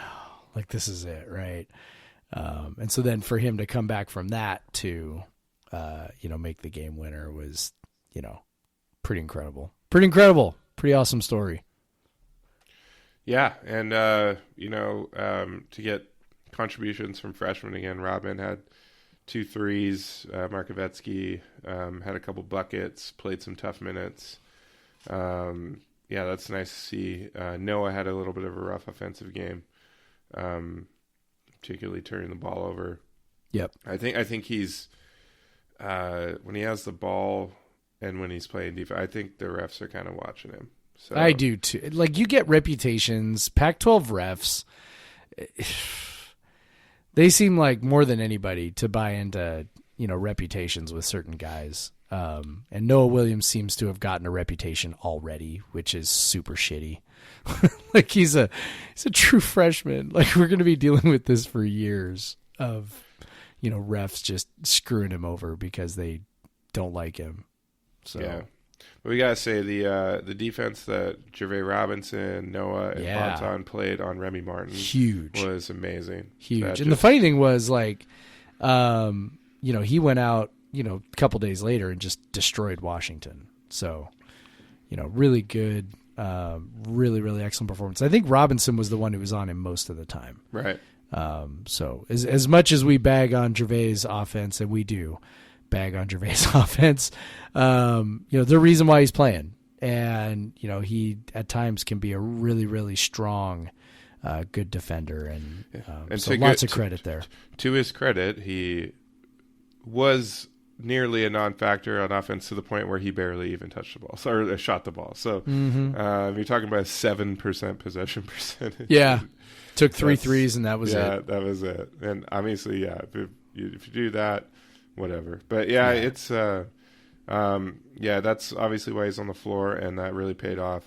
like this is it, right? And so then for him to come back from that to, make the game winner was, pretty incredible. Pretty awesome story. Yeah, and to get contributions from freshmen again, Robin had 2 threes. Markovetsky had a couple buckets, played some tough minutes. That's nice to see. Noah had a little bit of a rough offensive game, particularly turning the ball over. Yep. I think he's when he has the ball and when he's playing defense, I think the refs are kind of watching him. So. I do too. Like, you get reputations, Pac-12 refs, they seem like more than anybody to buy into, reputations with certain guys. And Noah Williams seems to have gotten a reputation already, which is super shitty. Like, he's a true freshman. Like, we're going to be dealing with this for years of, refs just screwing him over because they don't like him. So. Yeah. But we gotta say the defense that Gervais Robinson, Noah, and Bonton played on Remy Martin was amazing. Huge. And the funny thing was, like, he went out, a couple days later and just destroyed Washington. So, really good, really, really excellent performance. I think Robinson was the one who was on him most of the time. Right. So as much as we bag on Gervais' offense, and we do bag on Gervais' offense, the reason why he's playing, and he at times can be a really, really strong, good defender, and so lots of credit there. To his credit, he was nearly a non-factor on offense to the point where he barely even touched the ball or shot the ball. So you're talking about a 7% possession percentage. Yeah, took 3 threes and that was it. Yeah, that was it. And obviously, if you do that. Whatever. But it's that's obviously why he's on the floor, and that really paid off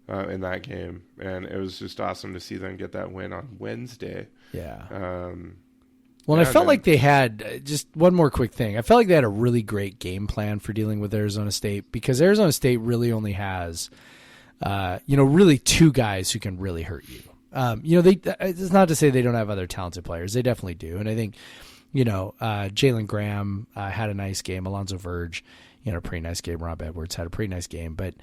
in that game. And it was just awesome to see them get that win on Wednesday. Yeah. And I felt like they had just one more quick thing. I felt like they had a really great game plan for dealing with Arizona State, because Arizona State really only has, really 2 guys who can really hurt you. It's not to say they don't have other talented players. They definitely do. And I think, Jalen Graham had a nice game. Alonzo Verge, a pretty nice game. Rob Edwards had a pretty nice game. But,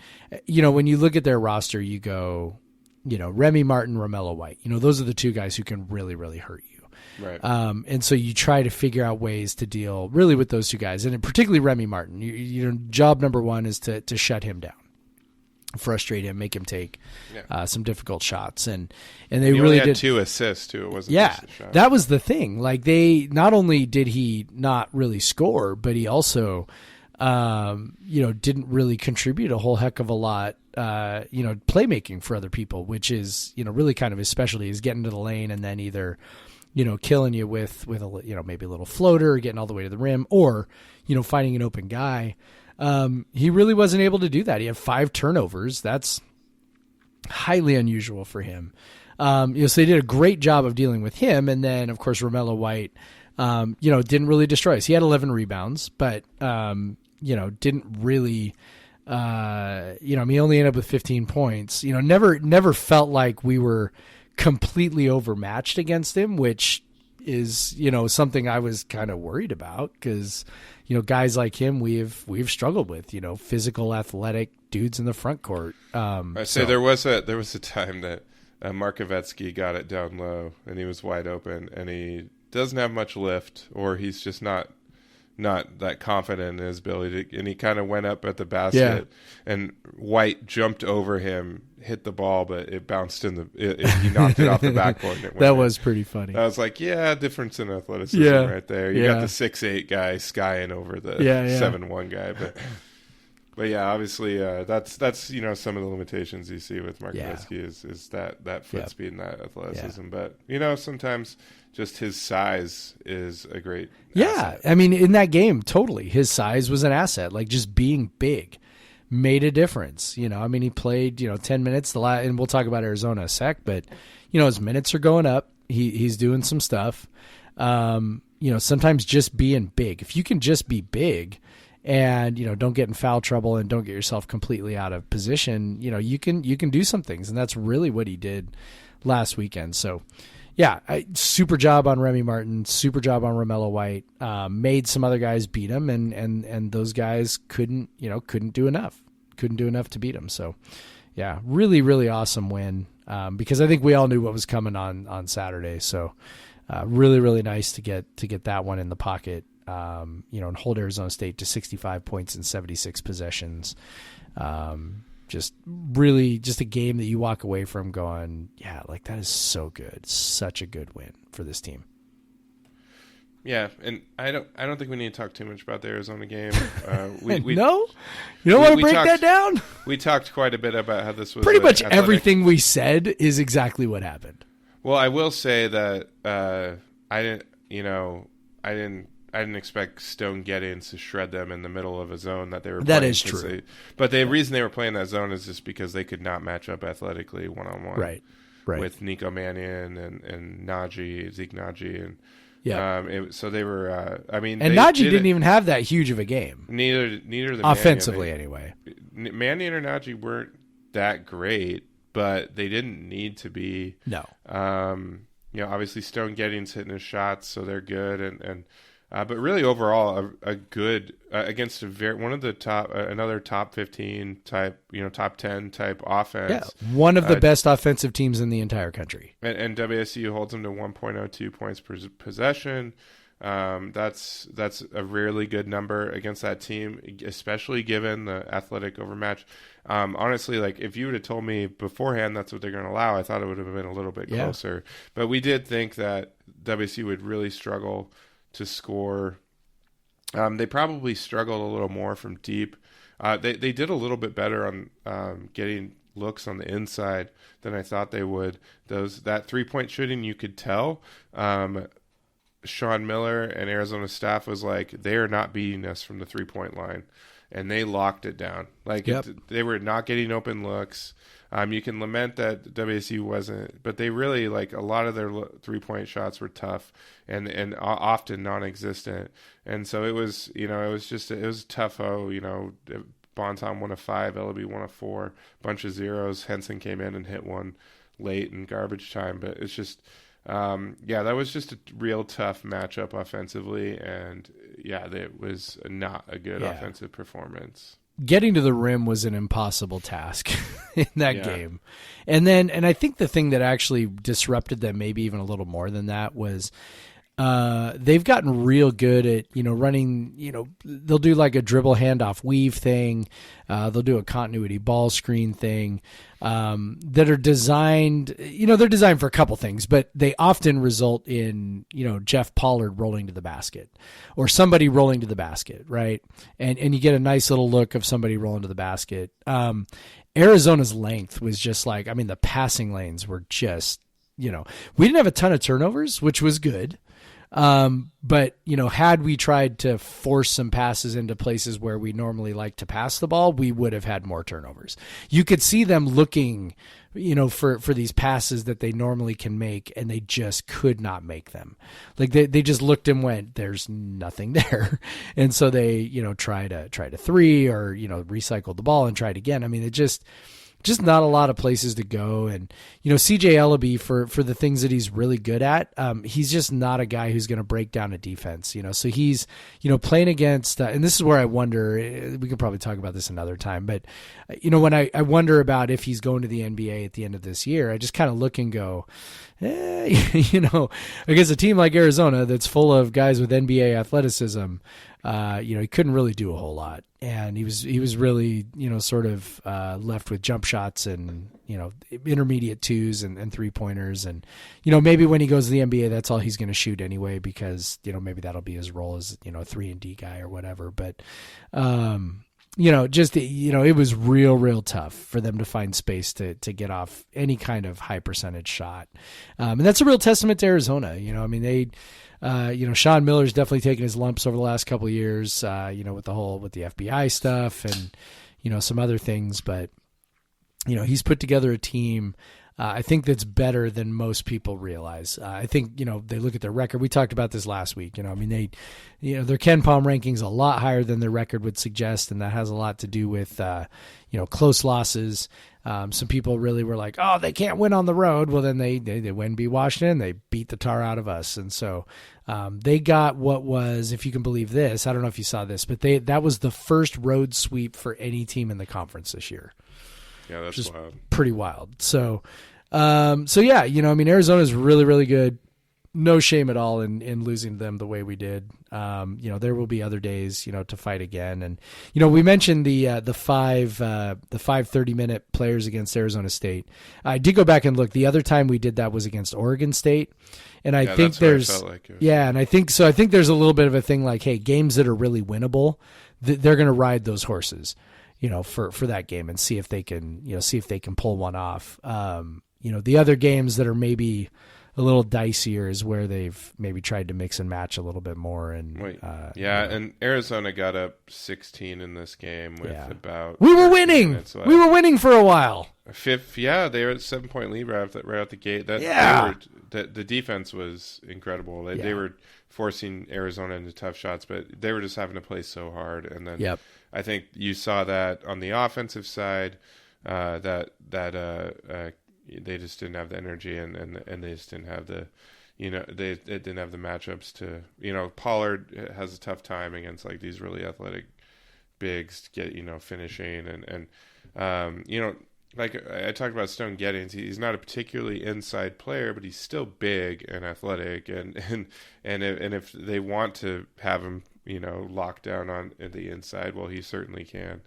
when you look at their roster, you go, Remy Martin, Romello White. Those are the 2 guys who can really, really hurt you. Right. And so you try to figure out ways to deal really with those 2 guys. And particularly Remy Martin. Job number 1 is to shut him down, frustrate him, make him take some difficult shots, and they really had did 2 assists too. It wasn't just a shot. That was the thing. Like, they not only did he not really score, but he also didn't really contribute a whole heck of a lot playmaking for other people, which is really kind of his specialty, is getting to the lane and then either killing you with a maybe a little floater, or getting all the way to the rim, or finding an open guy. He really wasn't able to do that. He had 5 turnovers. That's highly unusual for him. So they did a great job of dealing with him. And then, of course, Romello White, didn't really destroy us. He had 11 rebounds, but, didn't really, he only ended up with 15 points. Never felt like we were completely overmatched against him, which is, something I was kind of worried about, because, guys like him we've struggled with, physical, athletic dudes in the front court. There was a time that Markovetsky got it down low and he was wide open, and he doesn't have much lift, or he's just not that confident in his ability to, and he kind of went up at the basket, and White jumped over him, hit the ball, but it bounced in he knocked it off the backboard. And it went that in. was pretty funny. I was like, difference in athleticism right there. You got the 6'8" guy skying over the 7'1" guy, but yeah, obviously that's some of the limitations you see with Markovetsky is that foot speed and that athleticism. But sometimes just his size is a great asset. I mean, in that game, totally, his size was an asset. Like, just being big made a difference. I mean, he played 10 minutes and we'll talk about Arizona in a sec, but his minutes are going up. He's doing some stuff. Sometimes just being big. If you can just be big and don't get in foul trouble and don't get yourself completely out of position, you can do some things, and that's really what he did last weekend. So yeah, super job on Remy Martin, super job on Romello White. Made some other guys beat him, and those guys couldn't do enough to beat him. So yeah, really, really awesome win, because I think we all knew what was coming on Saturday. So really, really nice to get that one in the pocket. And hold Arizona State to 65 points in 76 possessions. Just a game that you walk away from going, yeah, like that is so good. Such a good win for this team. Yeah, and I don't think we need to talk too much about the Arizona game. No? You don't want to break that down? We talked quite a bit about how this was pretty much athletic. Everything we said is exactly what happened. Well, I will say that I didn't expect Stone Gettins to shred them in the middle of a zone that they were playing. That is true. But the reason they were playing that zone is just because they could not match up athletically one-on-one. Right. With Nico Mannion and Zeke Najee. And yeah. So they were, and Najee didn't even have that huge of a game. Neither the offensively, anyway. Mannion or Najee weren't that great, but they didn't need to be. No. Obviously Stone Gettins hitting his shots, so they're good, but really overall a good against one of the another top 15 type, top 10 type offense. Yeah, one of the best offensive teams in the entire country. And WSU holds them to 1.02 points per possession. That's a really good number against that team, especially given the athletic overmatch. Honestly, like if you would have told me beforehand that's what they're going to allow, I thought it would have been a little bit closer. But we did think that WSU would really struggle to score. They probably struggled a little more from deep. They did a little bit better on getting looks on the inside than I thought they would. That 3-point shooting, you could tell. Sean Miller and Arizona staff was like, they are not beating us from the 3-point line, and they locked it down. They were not getting open looks. You can lament that WSU wasn't, but they really, like, a lot of their 3-point shots were tough and often non-existent. And so it was, it was tough. Bonton 1 of 5, LB 1 of 4, bunch of zeros. Henson came in and hit one late in garbage time, but it's just, that was just a real tough matchup offensively. And it was not a good offensive performance. Getting to the rim was an impossible task in that game. And I think the thing that actually disrupted them maybe even a little more than that was they've gotten real good at, running, they'll do like a dribble handoff weave thing. They'll do a continuity ball screen thing that are designed, they're designed for a couple things, but they often result in, Jeff Pollard rolling to the basket or somebody rolling to the basket, right? And you get a nice little look of somebody rolling to the basket. Arizona's length was just like, the passing lanes were just, we didn't have a ton of turnovers, which was good. But had we tried to force some passes into places where we normally like to pass the ball, we would have had more turnovers. You could see them looking, for these passes that they normally can make, and they just could not make them. Like they just looked and went, there's nothing there. And so they, tried a three or, recycled the ball and tried again. It just not a lot of places to go. And, CJ Ellaby, for the things that he's really good at, he's just not a guy who's going to break down a defense, so he's, playing against, and this is where I wonder, we could probably talk about this another time, but, when I wonder about if he's going to the NBA at the end of this year, I just kind of look and go, against a team like Arizona that's full of guys with NBA athleticism, he couldn't really do a whole lot. And he was really, sort of left with jump shots and, intermediate twos and 3-pointers. And, maybe when he goes to the NBA, that's all he's going to shoot anyway, because, maybe that'll be his role as, a 3-and-D guy or whatever. But, it was real tough for them to find space to get off any kind of high percentage shot. And that's a real testament to Arizona. They, Sean Miller's definitely taken his lumps over the last couple of years, with the FBI stuff. And, some other things, but he's put together a team. I think that's better than most people realize. I think, they look at their record. We talked about this last week. Their Ken Palm ranking's a lot higher than their record would suggest, and that has a lot to do with, close losses. Some people really were like, oh, they can't win on the road. Well, then they win, beat Washington. They beat the tar out of us. And so they got what was, if you can believe this, I don't know if you saw this, but that was the first road sweep for any team in the conference this year. Yeah, that's wild. Pretty wild. So yeah, Arizona is really, really good. No shame at all in losing them the way we did. There will be other days, to fight again. And, we mentioned the five 30-minute players against Arizona State. I did go back and look. The other time we did that was against Oregon State. And I think there's, and I think there's a little bit of a thing like, hey, games that are really winnable, they're going to ride those horses, for that game and see if they can pull one off. The other games that are maybe a little dicier is where they've maybe tried to mix and match a little bit more. And and Arizona got up 16 in this game with about. We were winning. We were winning for a while. They were at 7-point lead right out the gate. The defense was incredible. They were forcing Arizona into tough shots, but they were just having to play so hard. And then I think you saw that on the offensive side, that they just didn't have the energy and they just didn't have the, they didn't have the matchups to, Pollard has a tough time against like these really athletic bigs to get, finishing and like I talked about Stone Gettings, he's not a particularly inside player, but he's still big and athletic and if they want to have him, locked down on the inside, well, he certainly can.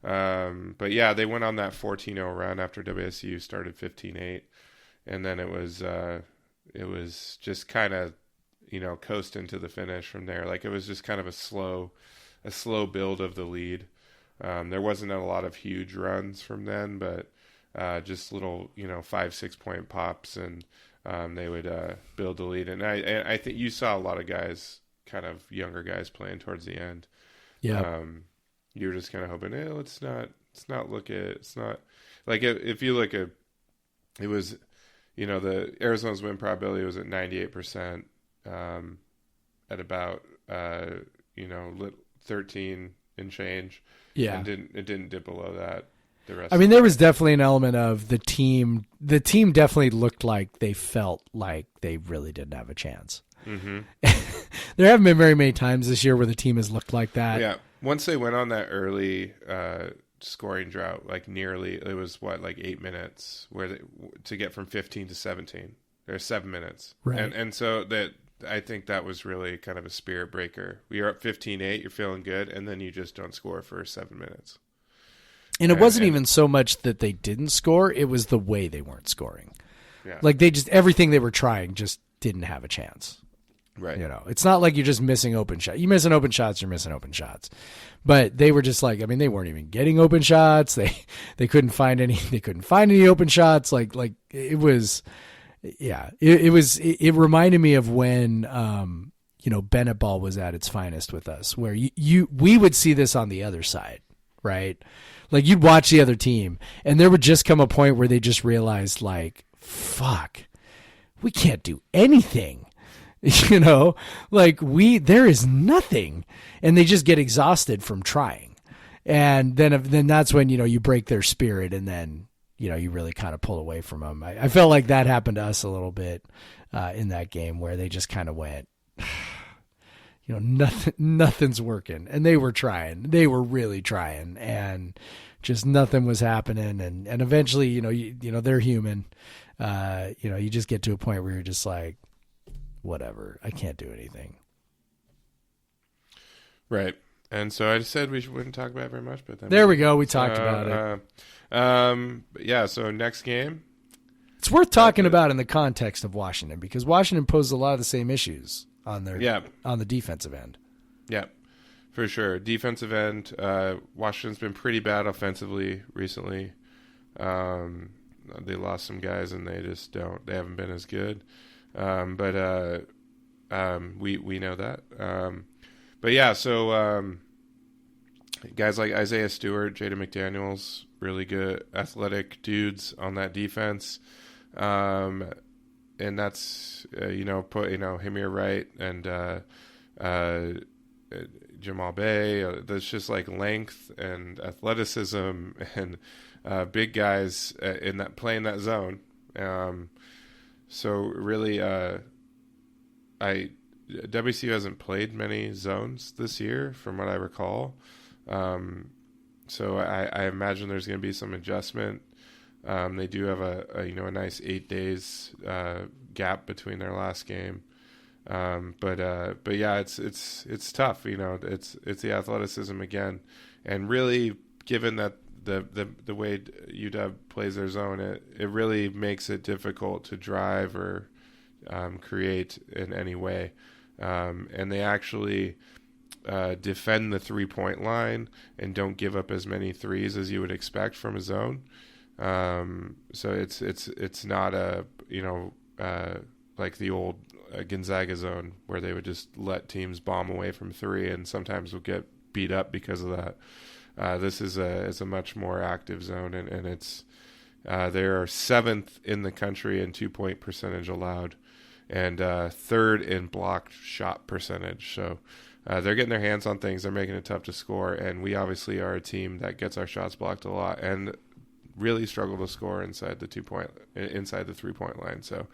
But yeah, they went on that 14-0 run after WSU started 15-8, and then it was just kind of, coasting to the finish from there. Like it was just kind of a slow build of the lead. There wasn't a lot of huge runs from then, but just little, 5-6 point pops, and they would build the lead. And I think you saw a lot of guys, kind of younger guys, playing towards the end. Yeah. You were just kind of hoping, it's not like if you look at, it was, the Arizona's win probability was at 98%, at about, 13 and change. Yeah. And it didn't dip below that. There was definitely an element of the team definitely looked like they felt like they really didn't have a chance. Mm-hmm. There haven't been very many times this year where the team has looked like that. Yeah. Once they went on that early scoring drought, it was 8 minutes to get from 15 to 17. There's 7 minutes. Right. And so that I think that was really kind of a spirit breaker. You're up 15-8, you're feeling good, and then you just don't score for 7 minutes. And it wasn't even so much that they didn't score, it was the way they weren't scoring. Yeah. Like everything they were trying just didn't have a chance. Right. It's not like you're just missing open shots. You miss an open shots, you're missing open shots. But they were just like, they weren't even getting open shots. They couldn't find any. They couldn't find any open shots. Like it was, It reminded me of when Bennett ball was at its finest with us, where we would see this on the other side, right? Like you'd watch the other team, and there would just come a point where they just realized, like, fuck, we can't do anything. There is nothing, and they just get exhausted from trying. And then that's when, you break their spirit, and then, you really kind of pull away from them. I felt like that happened to us a little bit in that game, where they just kind of went, nothing's working. And they were trying. They were really trying, and just nothing was happening. And eventually, they're human. You just get to a point where you're just like, whatever, I can't do anything. Right. And so I said we wouldn't talk about it very much, but then there we go. We talked about it. So next game, it's worth talking about in the context of Washington, because Washington posed a lot of the same issues on the defensive end. Yeah, for sure. Defensive end, Washington's been pretty bad offensively recently. They lost some guys, and they haven't been as good. But we know that. But yeah, so guys like Isaiah Stewart, Jaden McDaniels, really good athletic dudes on that defense. And that's, Hamir Wright and Jamal Bay. There's just like length and athleticism and big guys in that playing that zone. So really, WCU hasn't played many zones this year, from what I recall. So I imagine there's going to be some adjustment. They do have a nice 8 days gap between their last game. But yeah, it's tough. It's the athleticism again, and really, given that the way UW plays their zone, it really makes it difficult to drive or create in any way. And they actually defend the 3-point line and don't give up as many threes as you would expect from a zone. So it's not like the old Gonzaga zone where they would just let teams bomb away from 3 and sometimes will get beat up because of that. This is a much more active zone, and it's they are 7th in the country in 2-point percentage allowed, and 3rd in blocked shot percentage. So they're getting their hands on things. They're making it tough to score, and we obviously are a team that gets our shots blocked a lot and really struggle to score inside the 3-point line. So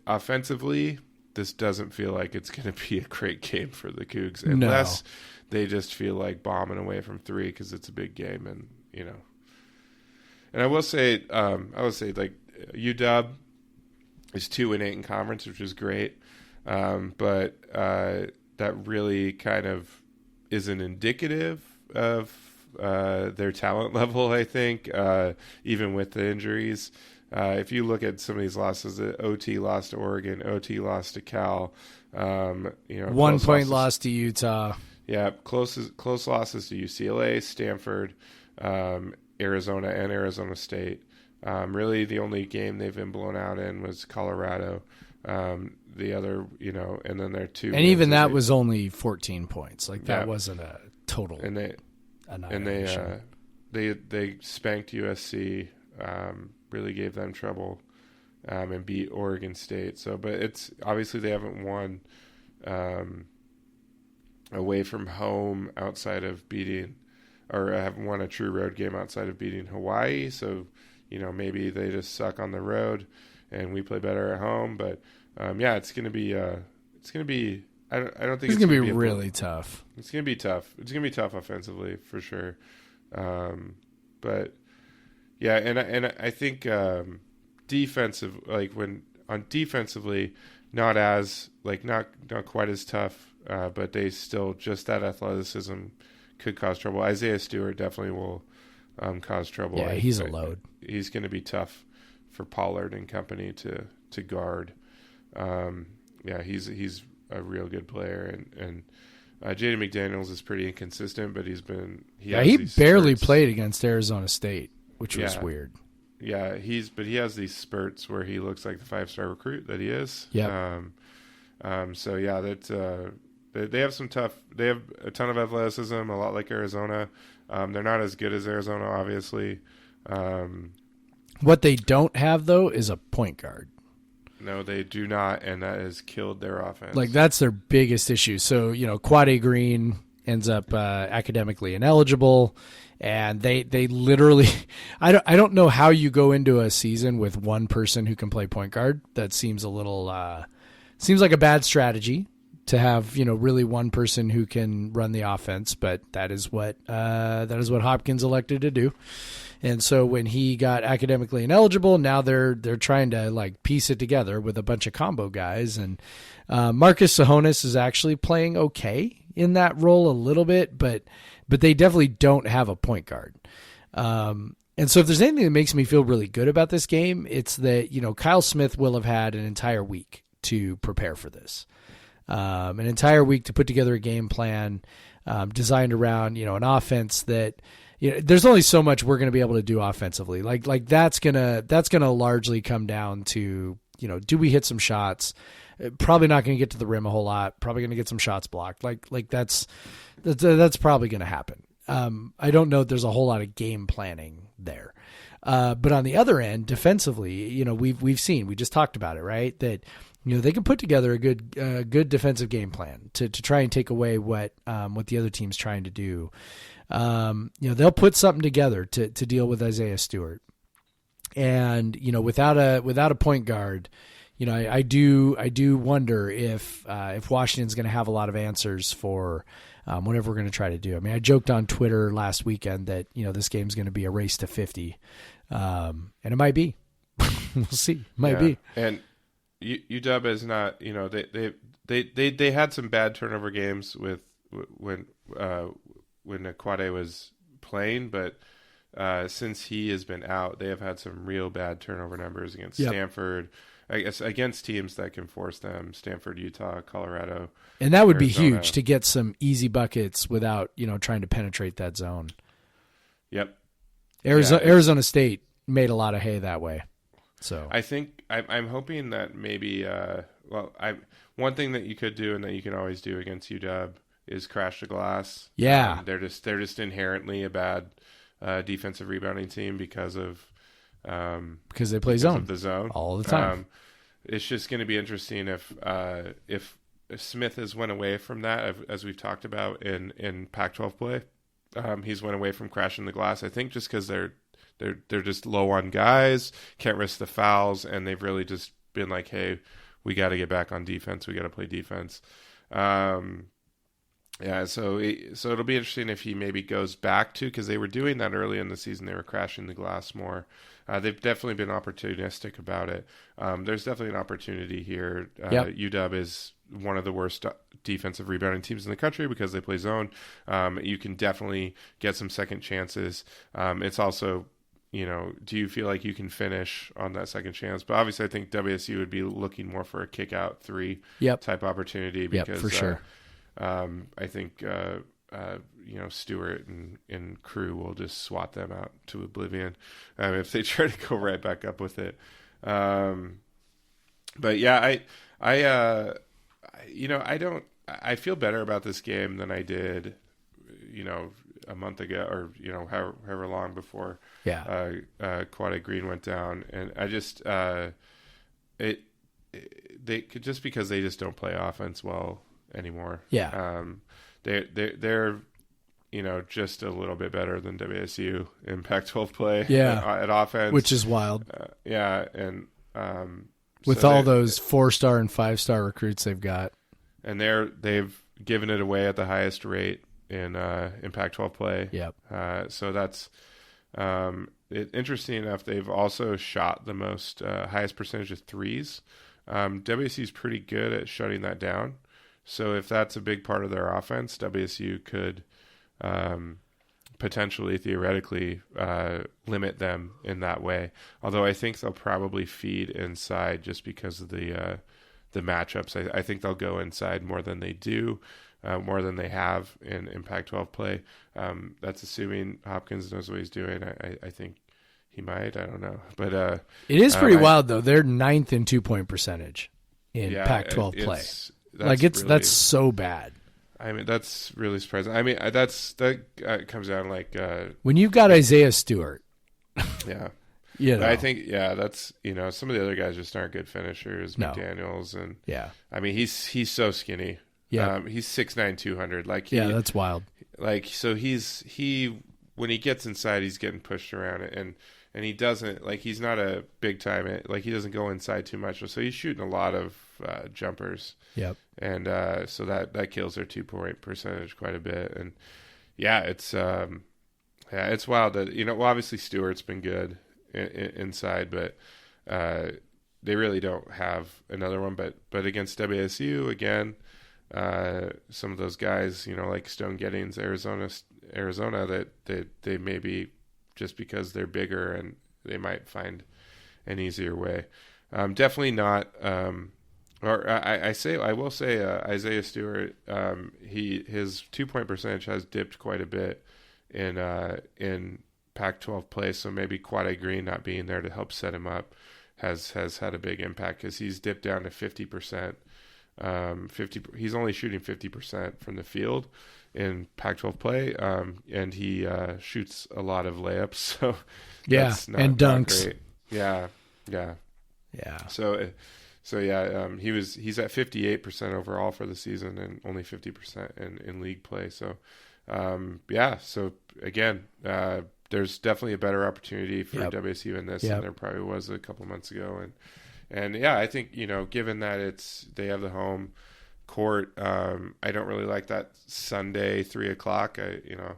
offensively, this doesn't feel like it's going to be a great game for the Cougs unless they just feel like bombing away from 3 because it's a big game, and And I will say like UW is 2-8 in conference, which is great, but that really kind of isn't indicative of their talent level. I think even with the injuries. If you look at some of these losses, the OT lost to Oregon, OT lost to Cal, 1 point loss to Utah. Yeah, close losses to UCLA, Stanford, Arizona, and Arizona State. Really, the only game they've been blown out in was Colorado. The other, and then their 2. And even that was only 14 points. Like that wasn't a total. And they spanked USC. Really gave them trouble, and beat Oregon State. So, but it's obviously they haven't won away from home outside of beating, or haven't won a true road game outside of beating Hawaii. So, maybe they just suck on the road, and we play better at home. But it's going to be I don't think it's going to be really tough. It's going to be tough. It's going to be tough offensively for sure. But. Yeah, and I think defensively, not quite as tough, but they still just that athleticism could cause trouble. Isaiah Stewart definitely will cause trouble. Yeah, he's a load. He's going to be tough for Pollard and company to guard. He's a real good player, and Jaden McDaniels is pretty inconsistent, but he barely played against Arizona State, which was weird. Yeah, he has these spurts where he looks like the 5-star recruit that he is. Yeah. So yeah, they have they have a ton of athleticism, a lot like Arizona. They're not as good as Arizona, obviously. What they don't have though is a point guard. No, they do not, and that has killed their offense. Like that's their biggest issue. So Quade Green ends up academically ineligible. And they literally, I don't know how you go into a season with one person who can play point guard. That seems a little, seems like a bad strategy to have, really one person who can run the offense. But that is what Hopkins elected to do. And so when he got academically ineligible, now they're trying to like piece it together with a bunch of combo guys. And Marcus Sahonis is actually playing okay in that role a little bit, but they definitely don't have a point guard. And so if there's anything that makes me feel really good about this game, it's that, Kyle Smith will have had an entire week to prepare for this. An entire week to put together a game plan designed around, an offense that, there's only so much we're going to be able to do offensively. Like that's going to largely come down to, do we hit some shots? Probably not going to get to the rim a whole lot. Probably going to get some shots blocked. Like that's probably going to happen. I don't know if there's a whole lot of game planning there. But on the other end, defensively, we've seen, we just talked about it, right? That, they can put together a good defensive game plan to try and take away what the other team's trying to do. They'll put something together to deal with Isaiah Stewart. And, without a point guard, I do wonder if Washington's going to have a lot of answers for whatever we're going to try to do. I mean, I joked on Twitter last weekend that, this game's going to be a race to 50. And it might be. We'll see. Might be. And UW is not, they had some bad turnover games when Aquade was playing, but since he has been out, they have had some real bad turnover numbers against Stanford, I guess, against teams that can force them, Stanford, Utah, Colorado. And that would Arizona. Be huge to get some easy buckets without, trying to penetrate that zone. Yep. Arizona State made a lot of hay that way. So I think I'm hoping that maybe, one thing that you could do and that you can always do against UW is crash the glass. Yeah. They're just inherently a bad defensive rebounding team because they play zone of the zone all the time. It's just going to be interesting if Smith has went away from that, as we've talked about in Pac-12 play. He's went away from crashing the glass. I think just because they're just low on guys, can't risk the fouls, and they've really just been like, hey, we got to get back on defense. We got to play defense. So it'll be interesting if he maybe goes back to, because they were doing that early in the season. They were crashing the glass more. They've definitely been opportunistic about it. There's definitely an opportunity here. UW is one of the worst defensive rebounding teams in the country because they play zone. You can definitely get some second chances. It's also, do you feel like you can finish on that second chance? But obviously I think WSU would be looking more for a kick out three type opportunity because for sure. I think Stewart and crew will just swat them out to oblivion if they try to go right back up with it. But yeah, I feel better about this game than I did, a month ago, or however long before. Quade Green went down, and I just they could, just because they just don't play offense well anymore. They're just a little bit better than WSU in Pac-12 play at offense, which is wild. And with all those 4-star and 5-star recruits they've got, and they've given it away at the highest rate in Pac-12 play. So that's interesting enough. They've also shot the most highest percentage of threes. WSU is pretty good at shutting that down. So if that's a big part of their offense, WSU could potentially, theoretically, limit them in that way. Although I think they'll probably feed inside just because of the matchups. I think they'll go inside more than they do, more than they have in Pac-12 play. That's assuming Hopkins knows what he's doing. I think he might. I don't know. But it is pretty wild, though. They're 9th in 2-point percentage in Pac-12 play. That's so bad. I mean, that's really surprising. I mean, that comes down like when you've got Isaiah Stewart. Yeah. I think that's some of the other guys just aren't good finishers. No. McDaniels and I mean he's so skinny. He's 6'9", 200. That's wild. So he when he gets inside, he's getting pushed around and he doesn't he's not a big time he doesn't go inside too much. So he's shooting a lot of jumpers. And so that kills their 2-point percentage quite a bit. And it's wild that obviously Stewart's been good inside, but they really don't have another one. But against WSU again, some of those guys like Stone Gettings, Arizona that they maybe just because they're bigger and they might find an easier way. Definitely not. I will say Isaiah Stewart. His 2-point percentage has dipped quite a bit in Pac-12 play. So maybe Quade Green not being there to help set him up has had a big impact because he's dipped down to 50%. He's only shooting 50% from the field in Pac-12 play, and he shoots a lot of layups. So that's and dunks. not great. Yeah. So he's at 58% overall for the season and only 50% in league play. So so again, there's definitely a better opportunity for WSU in this than there probably was a couple months ago. And I think, given that they have the home court, I don't really like that Sunday 3:00.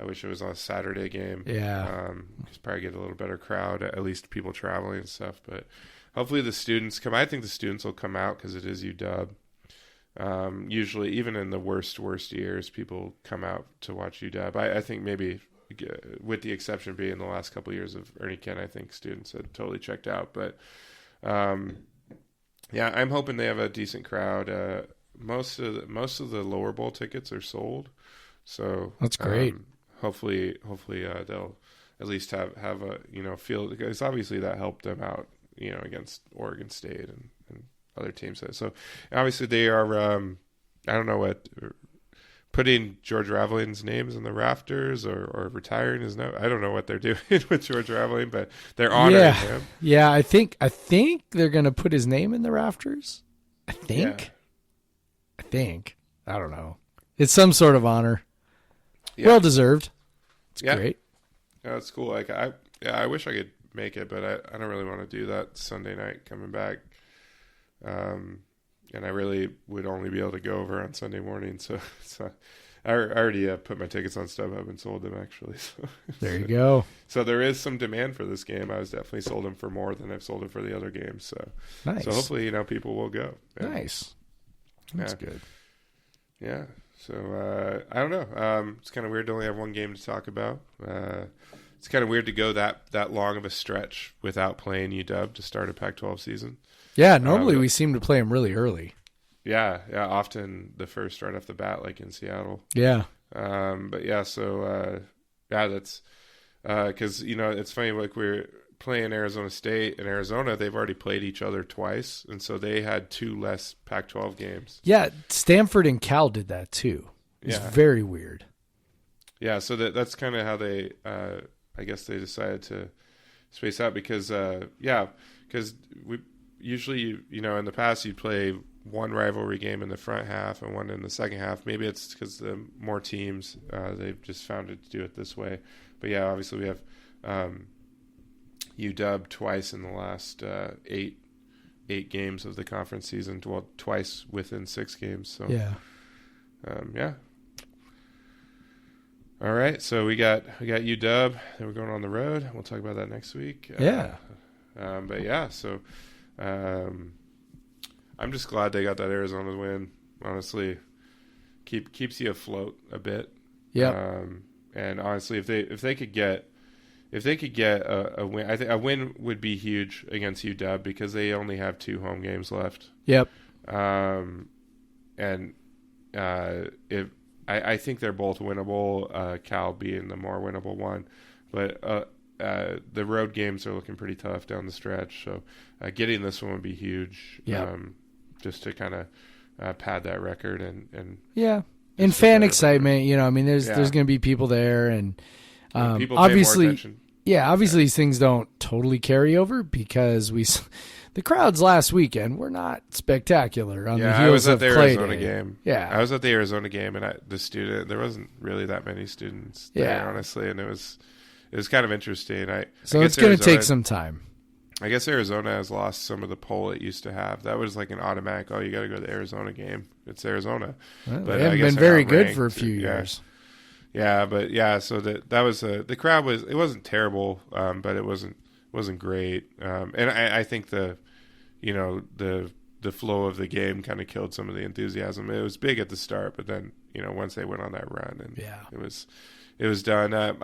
I wish it was on a Saturday game. Yeah. Just probably get a little better crowd, at least people traveling and stuff. But hopefully the students come. I think the students will come out because it is UW. Usually, even in the worst years, people come out to watch UW. I think maybe, with the exception being the last couple of years of Ernie Kent, I think students had totally checked out. But I'm hoping they have a decent crowd. Most of the lower bowl tickets are sold, so that's great. Hopefully they'll at least have a feel, because obviously that helped them out against Oregon State and other teams. So obviously they are I don't know what, putting George Raveling's names in the rafters or retiring his name. I don't know what they're doing with George Raveling, but they're honoring him. Yeah, I think they're gonna put his name in the rafters. I think. I don't know. It's some sort of honor. Yeah. Well deserved. It's great. Yeah, it's cool. Like I wish I could make it, but I don't really want to do that Sunday night coming back. And I really would only be able to go over on Sunday morning. So I already put my tickets on StubHub and sold them, actually. So there you go. So there is some demand for this game. I was definitely sold them for more than I've sold them for the other games. So nice. So hopefully people will go. And, nice. That's good. Yeah. So I don't know. It's kind of weird to only have one game to talk about. It's kind of weird to go that long of a stretch without playing UW to start a Pac-12 season. Yeah, normally we seem to play them really early. Yeah, often the first right off the bat, like in Seattle. Yeah. But yeah, so that's because it's funny. Like we're playing Arizona State, and Arizona, they've already played each other twice, and so they had 2 less Pac-12 games. Yeah, Stanford and Cal did that too. It's very weird. Yeah, so that's kind of how they, I guess they decided to space out because we usually, in the past you'd play one rivalry game in the front half and one in the second half. Maybe it's because the more teams, they've just found it to do it this way. But yeah, obviously we have UW twice in the last 8 games of the conference season. Well, twice within 6 games. So yeah. All right, so we got UW, then we're going on the road. We'll talk about that next week. But yeah, so I'm just glad they got that Arizona win. Honestly, keeps you afloat a bit. Yeah. And honestly, if they could get a win, I think a win would be huge against UW because they only have 2 home games left. Yep. I think they're both winnable, Cal being the more winnable one. But the road games are looking pretty tough down the stretch. So getting this one would be huge, just to kind of pad that record. And in fan excitement, there's going to be people there. And people obviously, pay more attention. Obviously these things don't totally carry over because the crowds last weekend were not spectacular on the heels of Clay Day. I was at the Arizona game. Yeah. I was at the Arizona game, and there wasn't really that many students there, honestly, and it was kind of interesting. So it's going to take some time. I guess Arizona has lost some of the pull it used to have. That was like an automatic, you got to go to the Arizona game. It's Arizona. Well, but they haven't been very good for a few years. Yeah, but so that was the crowd it wasn't terrible, but it wasn't great. And I think the flow of the game kind of killed some of the enthusiasm. It was big at the start, but then once they went on that run, and it was done.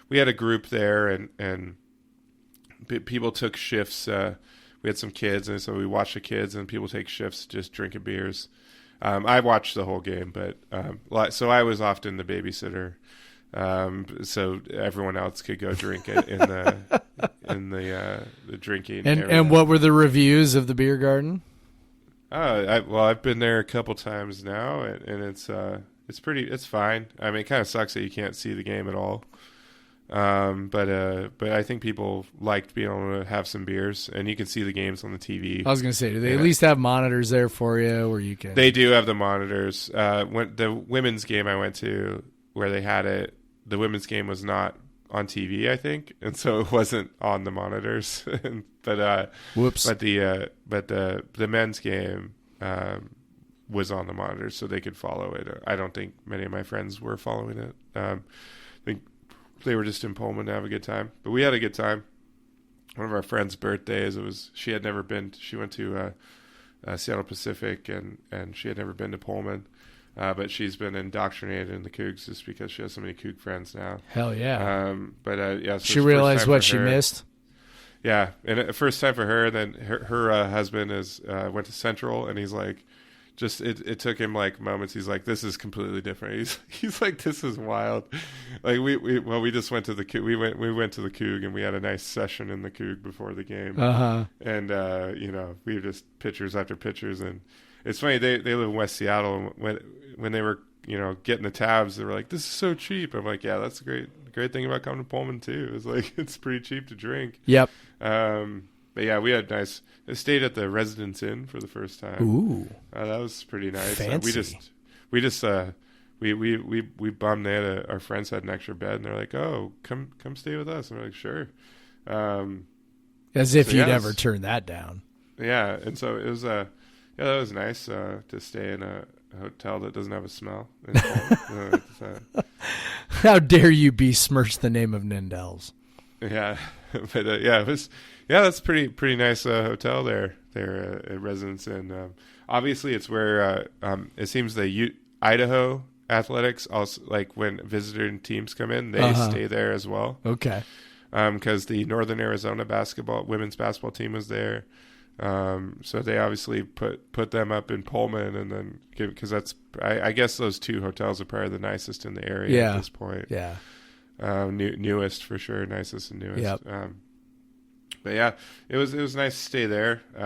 We had a group there, and people took shifts. We had some kids, and so we watched the kids, and people take shifts just drinking beers. I watched the whole game, but so I was often the babysitter so everyone else could go drink it in the drinking area. And what were the reviews of the beer garden? I've been there a couple times now, and it's fine. I mean, it kind of sucks that you can't see the game at all. But I think people liked being able to have some beers, and you can see the games on the TV. I was going to say, do they at least have monitors there for you where you can? They do have the monitors. When the women's game I went to, where they had it, the women's game was not on TV, I think, and so it wasn't on the monitors. Whoops. But the men's game was on the monitors, so they could follow it. I don't think many of my friends were following it. I think they were just in Pullman to have a good time, but we had a good time. One of our friends' birthdays, she had never been. She went to Seattle Pacific, and she had never been to Pullman. But she's been indoctrinated in the Cougs just because she has so many Coug friends now. Hell yeah. So she realized what she missed. Yeah, and first time for her. Then her husband went to Central, and he's like, it took him like moments. He's like, this is completely different. He's like, this is wild. Like we just went to the Coug. We went to the Coug, and we had a nice session in the Coug before the game. And we were just pictures after pictures, and it's funny. They live in West Seattle, and when they were getting the tabs, they were like, this is so cheap. I'm like, yeah, that's the great thing about coming to Pullman too. It's like it's pretty cheap to drink. Yep. But yeah, we had nice. I stayed at the Residence Inn for the first time. Ooh, that was pretty nice. Fancy. We bummed. Our friends had an extra bed, and they're like, "Oh, come stay with us." And we're like, "Sure." As if you'd ever turn that down. Yeah, and so it was. That was nice to stay in a hotel that doesn't have a smell. How dare you besmirch the name of Nindel's? Yeah, but it was. Yeah, that's pretty nice hotel there at Residence Inn. Obviously, it's where it seems the Idaho Athletics also, like when visitor teams come in, they stay there as well. Okay. Because the Northern Arizona women's basketball team was there, so they obviously put them up in Pullman, and then because that's I guess those two hotels are probably the nicest in the area at this point. Yeah. Newest for sure, nicest and newest. Yep. But yeah, it was nice to stay there. We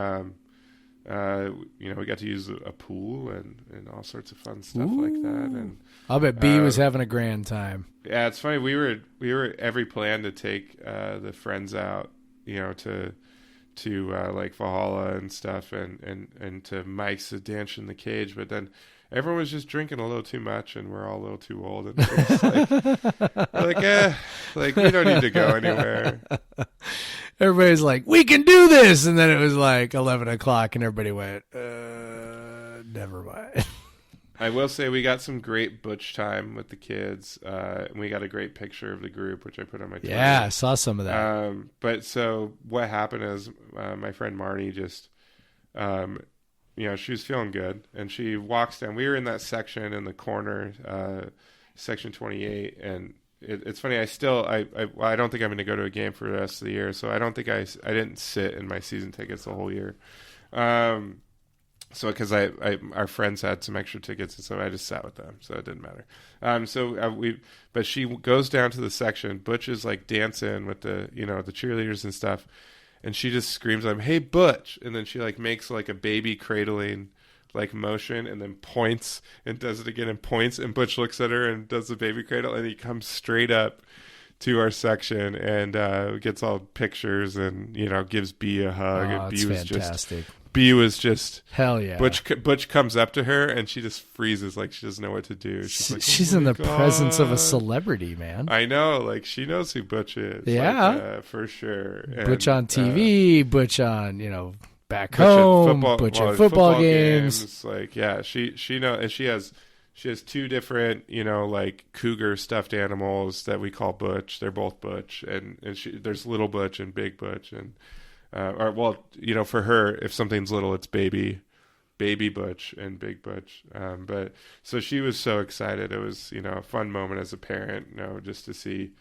got to use a pool and all sorts of fun stuff like that. And I'll bet B was having a grand time. Yeah, it's funny. We were every plan to take the friends out, to like Valhalla and stuff, and to Mike's to dance in the cage. But then everyone was just drinking a little too much, and we're all a little too old. And we're just like we don't need to go anywhere. Everybody's like, we can do this. And then it was like 11 o'clock and everybody went, never mind. I will say we got some great butch time with the kids. And we got a great picture of the group, which I put on my Twitter. Yeah, I saw some of that. But so what happened is my friend Marnie just, she was feeling good. And she walks down. We were in that section in the corner, section 28. And it's funny. I don't think I'm going to go to a game for the rest of the year. So I don't think I didn't sit in my season tickets the whole year. So because our friends had some extra tickets, and so I just sat with them, so it didn't matter. But she goes down to the section. Butch is like dancing with the cheerleaders and stuff, and she just screams at him, "Hey, Butch!" And then she like makes like a baby cradling like motion, and then points and does it again and points, and Butch looks at her and does the baby cradle, and he comes straight up to our section and gets all pictures and gives B a hug. And B was fantastic. B was just hell yeah. Butch comes up to her and she just freezes like she doesn't know what to do. She's in the presence of a celebrity, man. I know, like she knows who Butch is. Yeah, for sure. Butch on TV, Butch on back home, Butch at football games. Like she knows, and she has two different like cougar stuffed animals that we call Butch. They're both Butch, and there's little Butch and big Butch, and for her, if something's little, it's baby Butch and big Butch. But so she was so excited. It was, a fun moment as a parent, just to see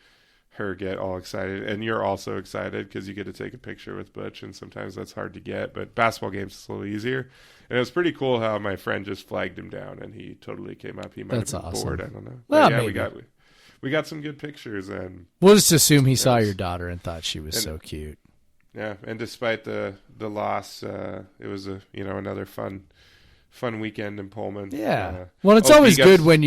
her get all excited. And you're also excited because you get to take a picture with Butch, and sometimes that's hard to get, but basketball games is a little easier. And it was pretty cool how my friend just flagged him down and he totally came up. He might have been bored. I don't know. Well, yeah, maybe. we got some good pictures, and We'll just assume he saw your daughter and thought she was so cute. Yeah, and despite the loss, it was another fun weekend in Pullman. Yeah. Well, it's always good when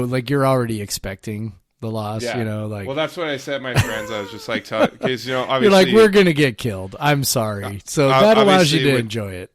like you're already expecting the loss. Yeah. Like. Well, that's what I said. My friends, I was just like, because obviously you're like, we're gonna get killed. I'm sorry. So that allows you to enjoy it.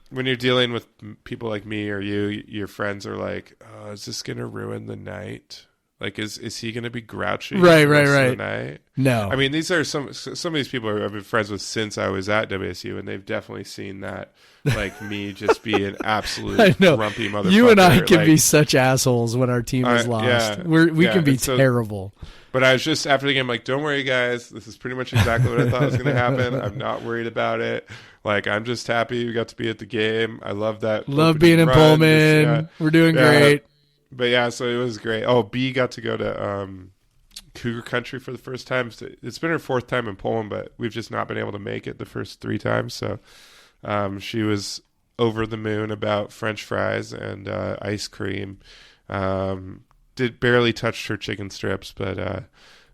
When you're dealing with people like me or your friends are like, oh, is this gonna ruin the night? Like, is he going to be grouchy? Right. The night? No. I mean, these are some of these people I've been friends with since I was at WSU, and they've definitely seen that, like me just be an absolute grumpy motherfucker. You and I can be such assholes when our team is lost. Yeah, we can be terrible. But I was just, after the game, like, don't worry, guys. This is pretty much exactly what I thought was going to happen. I'm not worried about it. Like, I'm just happy we got to be at the game. I love that. Love being in Pullman. We're doing great. But yeah, so it was great. Oh, B got to go to Cougar Country for the first time. It's been her 4th time in Pullman, but we've just not been able to make it the first 3 times. So she was over the moon about French fries and ice cream. Did barely touch her chicken strips, but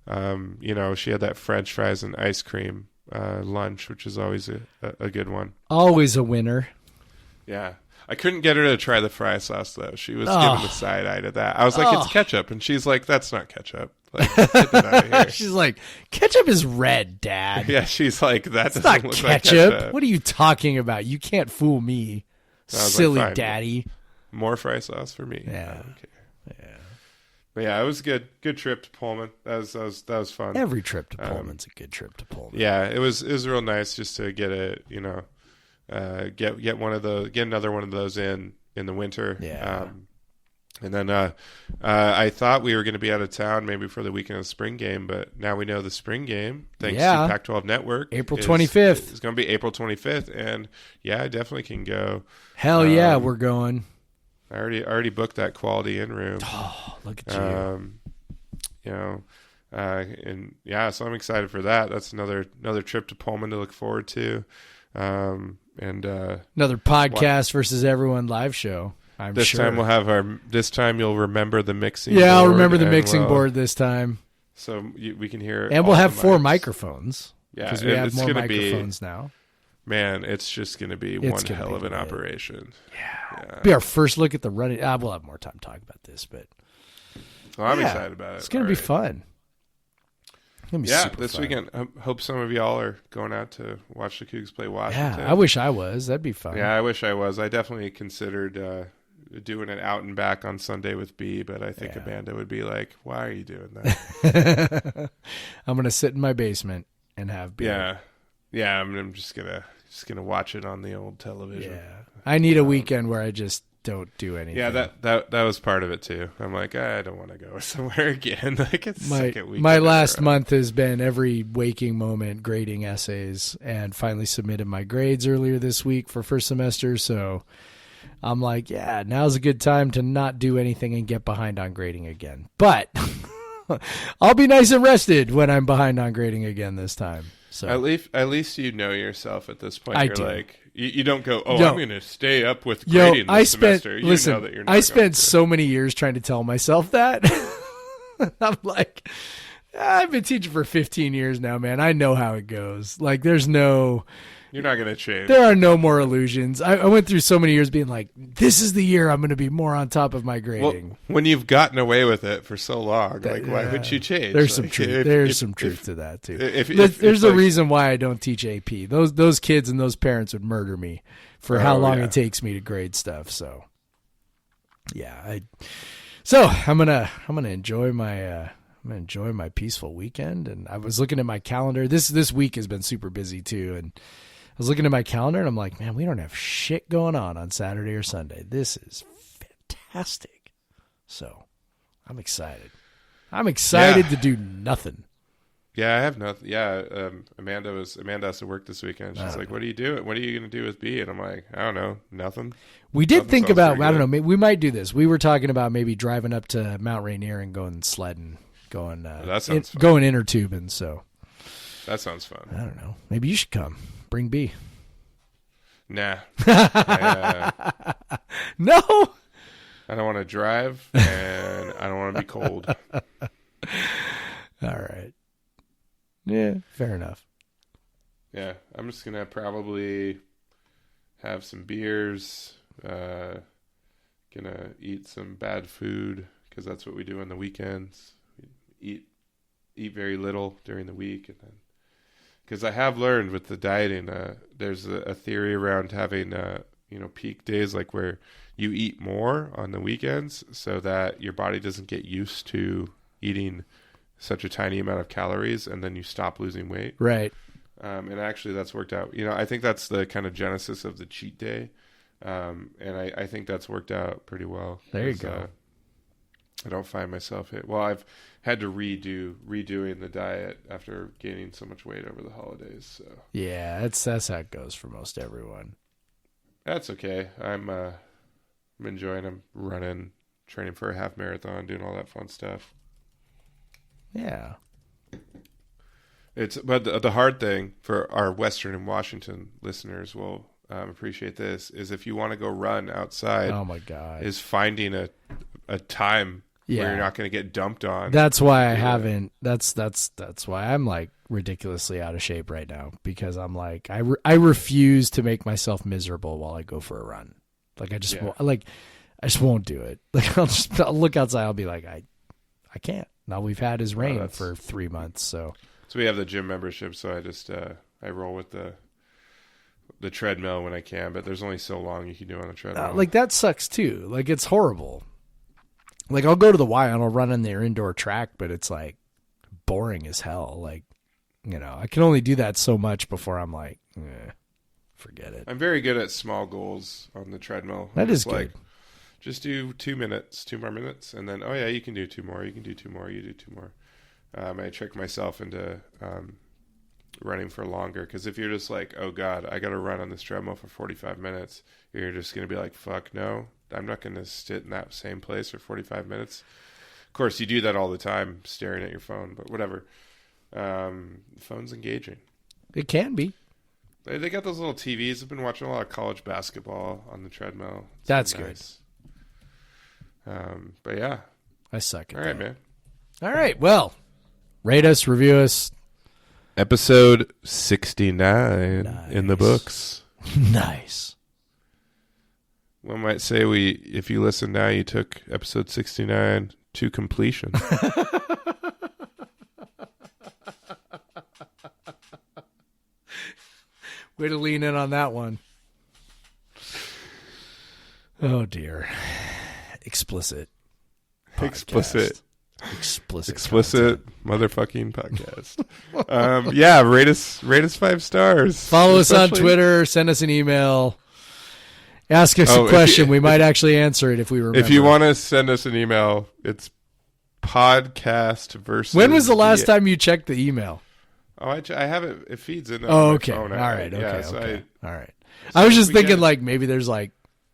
she had that French fries and ice cream lunch, which is always a good one. Always a winner. Yeah. I couldn't get her to try the fry sauce, though. She was giving the side eye to that. I was like, it's ketchup. And she's like, that's not ketchup. Like, get that out of here. She's like, ketchup is red, Dad. Yeah, she's like, that doesn't not look ketchup. like ketchup. What are you talking about? You can't fool me, silly like, daddy. More fry sauce for me. Yeah. Yeah. But yeah, it was a good trip to Pullman. That was fun. Every trip to Pullman's a good trip to Pullman. Yeah, it was real nice just to get get another one of those in the winter. Yeah. And then I thought we were going to be out of town maybe for the weekend of the spring game, but now we know the spring game, thanks to Pac-12 Network, April 25th. It's going to be April 25th, and I definitely can go. Hell yeah, we're going. I already booked that quality in room. Oh, look at you. And so I'm excited for that. That's another trip to Pullman to look forward to. And another podcast versus everyone live show. This time we'll have this time you'll remember the mixing. Yeah, I'll remember the mixing board this time. So we can hear. And we'll have 4 microphones. Yeah, because we have more microphones now. Man, it's just going to be one hell of an operation. Yeah. It'll be our first look at the running. We'll have more time to talk about this, but I'm excited about it. It's going to be fun. It's gonna be super this fun. weekend. I hope some of y'all are going out to watch the Cougs play Washington. Yeah, I wish I was. That'd be fun. Yeah, I wish I was. I definitely considered doing it out and back on Sunday with B, but I think Amanda would be like, "Why are you doing that?" I'm gonna sit in my basement and have beer. Yeah. I'm just gonna watch it on the old television. Yeah, I need a weekend where I just don't do anything. Yeah, that was part of it too. I'm like, I don't want to go somewhere again. Like it's second weekend. My last month has been every waking moment grading essays, and finally submitted my grades earlier this week for first semester. So I'm like, now's a good time to not do anything and get behind on grading again. But I'll be nice and rested when I'm behind on grading again this time. So at least you know yourself at this point. You're like you don't go, I'm going to stay up with grading this semester. Listen, know that you're not. I spent so many years trying to tell myself that. I'm like, I've been teaching for 15 years now, man. I know how it goes. Like, you're not going to change. There are no more illusions. I went through so many years being like, this is the year I'm going to be more on top of my grading. Well, when you've gotten away with it for so long, why would you change? There's some truth. There's some truth to that too. There's a reason why I don't teach AP. Those kids and those parents would murder me for how long it takes me to grade stuff. So, I'm gonna enjoy my peaceful weekend. And I was looking at my calendar. This week has been super busy too, and I was looking at my calendar and I'm like, man, we don't have shit going on Saturday or Sunday. This is fantastic. So I'm excited. To do nothing. Yeah, I have nothing. Yeah, Amanda has to work this weekend. She's like, what are you doing? What are you going to do with B? And I'm like, I don't know, nothing. We did think about, I don't know, maybe we might do this. We were talking about maybe driving up to Mount Rainier and going sledding, going inner tubing. So that sounds fun. I don't know. Maybe you should come. Bring B. Nah. No. I don't want to drive, and I don't want to be cold. All right. Yeah, fair enough. Yeah, I'm just gonna probably have some beers. Gonna eat some bad food because that's what we do on the weekends. We eat very little during the week, and then because I have learned with the dieting, there's a theory around having peak days like where you eat more on the weekends so that your body doesn't get used to eating such a tiny amount of calories, and then you stop losing weight. Right. And actually that's worked out. I think that's the kind of genesis of the cheat day. And I think that's worked out pretty well. There you go. I don't find myself I've had to redoing the diet after gaining so much weight over the holidays. So yeah, that's how it goes for most everyone. That's okay. I'm enjoying. I'm running, training for a half marathon, doing all that fun stuff. Yeah. But the hard thing for our Western and Washington listeners will appreciate this is if you want to go run outside. Oh my God! Is finding a time where you're not going to get dumped on. That's why I haven't. That's why I'm like ridiculously out of shape right now, because I'm like I refuse to make myself miserable while I go for a run. Like I just won't do it. Like I'll look outside. I'll be like I can't. Now we've had his rain for 3 months, so we have the gym membership. So I just I roll with the treadmill when I can, but there's only so long you can do on the treadmill. Like that sucks too. Like it's horrible. Like I'll go to the Y and I'll run on their indoor track, but it's like boring as hell. Like, I can only do that so much before I'm like, forget it. I'm very good at small goals on the treadmill. That is good. Like, just do 2 minutes, 2 more minutes, and then, oh yeah, you can do 2 more, you can do 2 more, you do 2 more. I trick myself into running for longer, because if you're just like, oh God, I got to run on this treadmill for 45 minutes, you're just going to be like, fuck no, I'm not going to sit in that same place for 45 minutes. Of course, you do that all the time, staring at your phone, but whatever. The phone's engaging. It can be. They got those little TVs. I've been watching a lot of college basketball on the treadmill. That's nice. Good. But yeah. I suck at all that. Right, man. All right, well, rate us, review us. Episode 69 in the books. Nice. One might say if you listen now, you took episode 69 to completion. Way to lean in on that one. Oh dear. Explicit. Explicit Content. motherfucking podcast. Yeah, rate us 5 stars. Follow us on Twitter. Send us an email. Ask us a question. We might actually answer it if we remember. If you want to send us an email, it's podcast versus. When was the last time you checked the email? Oh, I have it. It feeds in. Oh, okay. All right. Okay. Yeah, Okay. All right. I was just thinking, like, maybe there's like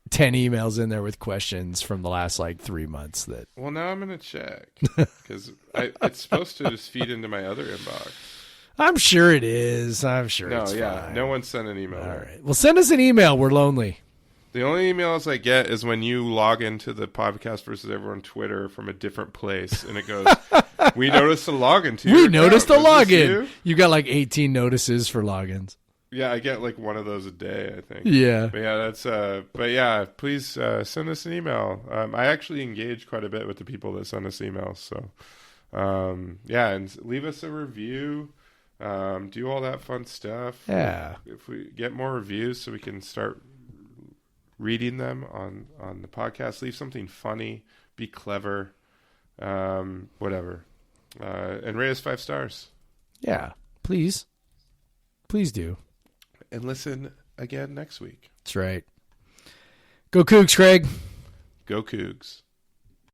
10 emails in there with questions from the last like 3 months. That. Well, now I'm gonna check because it's supposed to just feed into my other inbox. I'm sure it is. I'm sure. No, it's yeah. fine. No one sent an email. All right. Well, send us an email. We're lonely. The only emails I get is when you log into the podcast versus everyone Twitter from a different place, and it goes, "We noticed a login to." We noticed a login. You got like 18 notices for logins. Yeah, I get like one of those a day, I think. Yeah. But yeah, that's. But yeah, please send us an email. I actually engage quite a bit with the people that send us emails. So, yeah, and leave us a review. Do all that fun stuff. Yeah. If we get more reviews, so we can start reading them on the podcast. Leave something funny. Be clever. Whatever. And rate us 5 stars. Yeah. Please do. And listen again next week. That's right. Go Cougs, Craig. Go Cougs.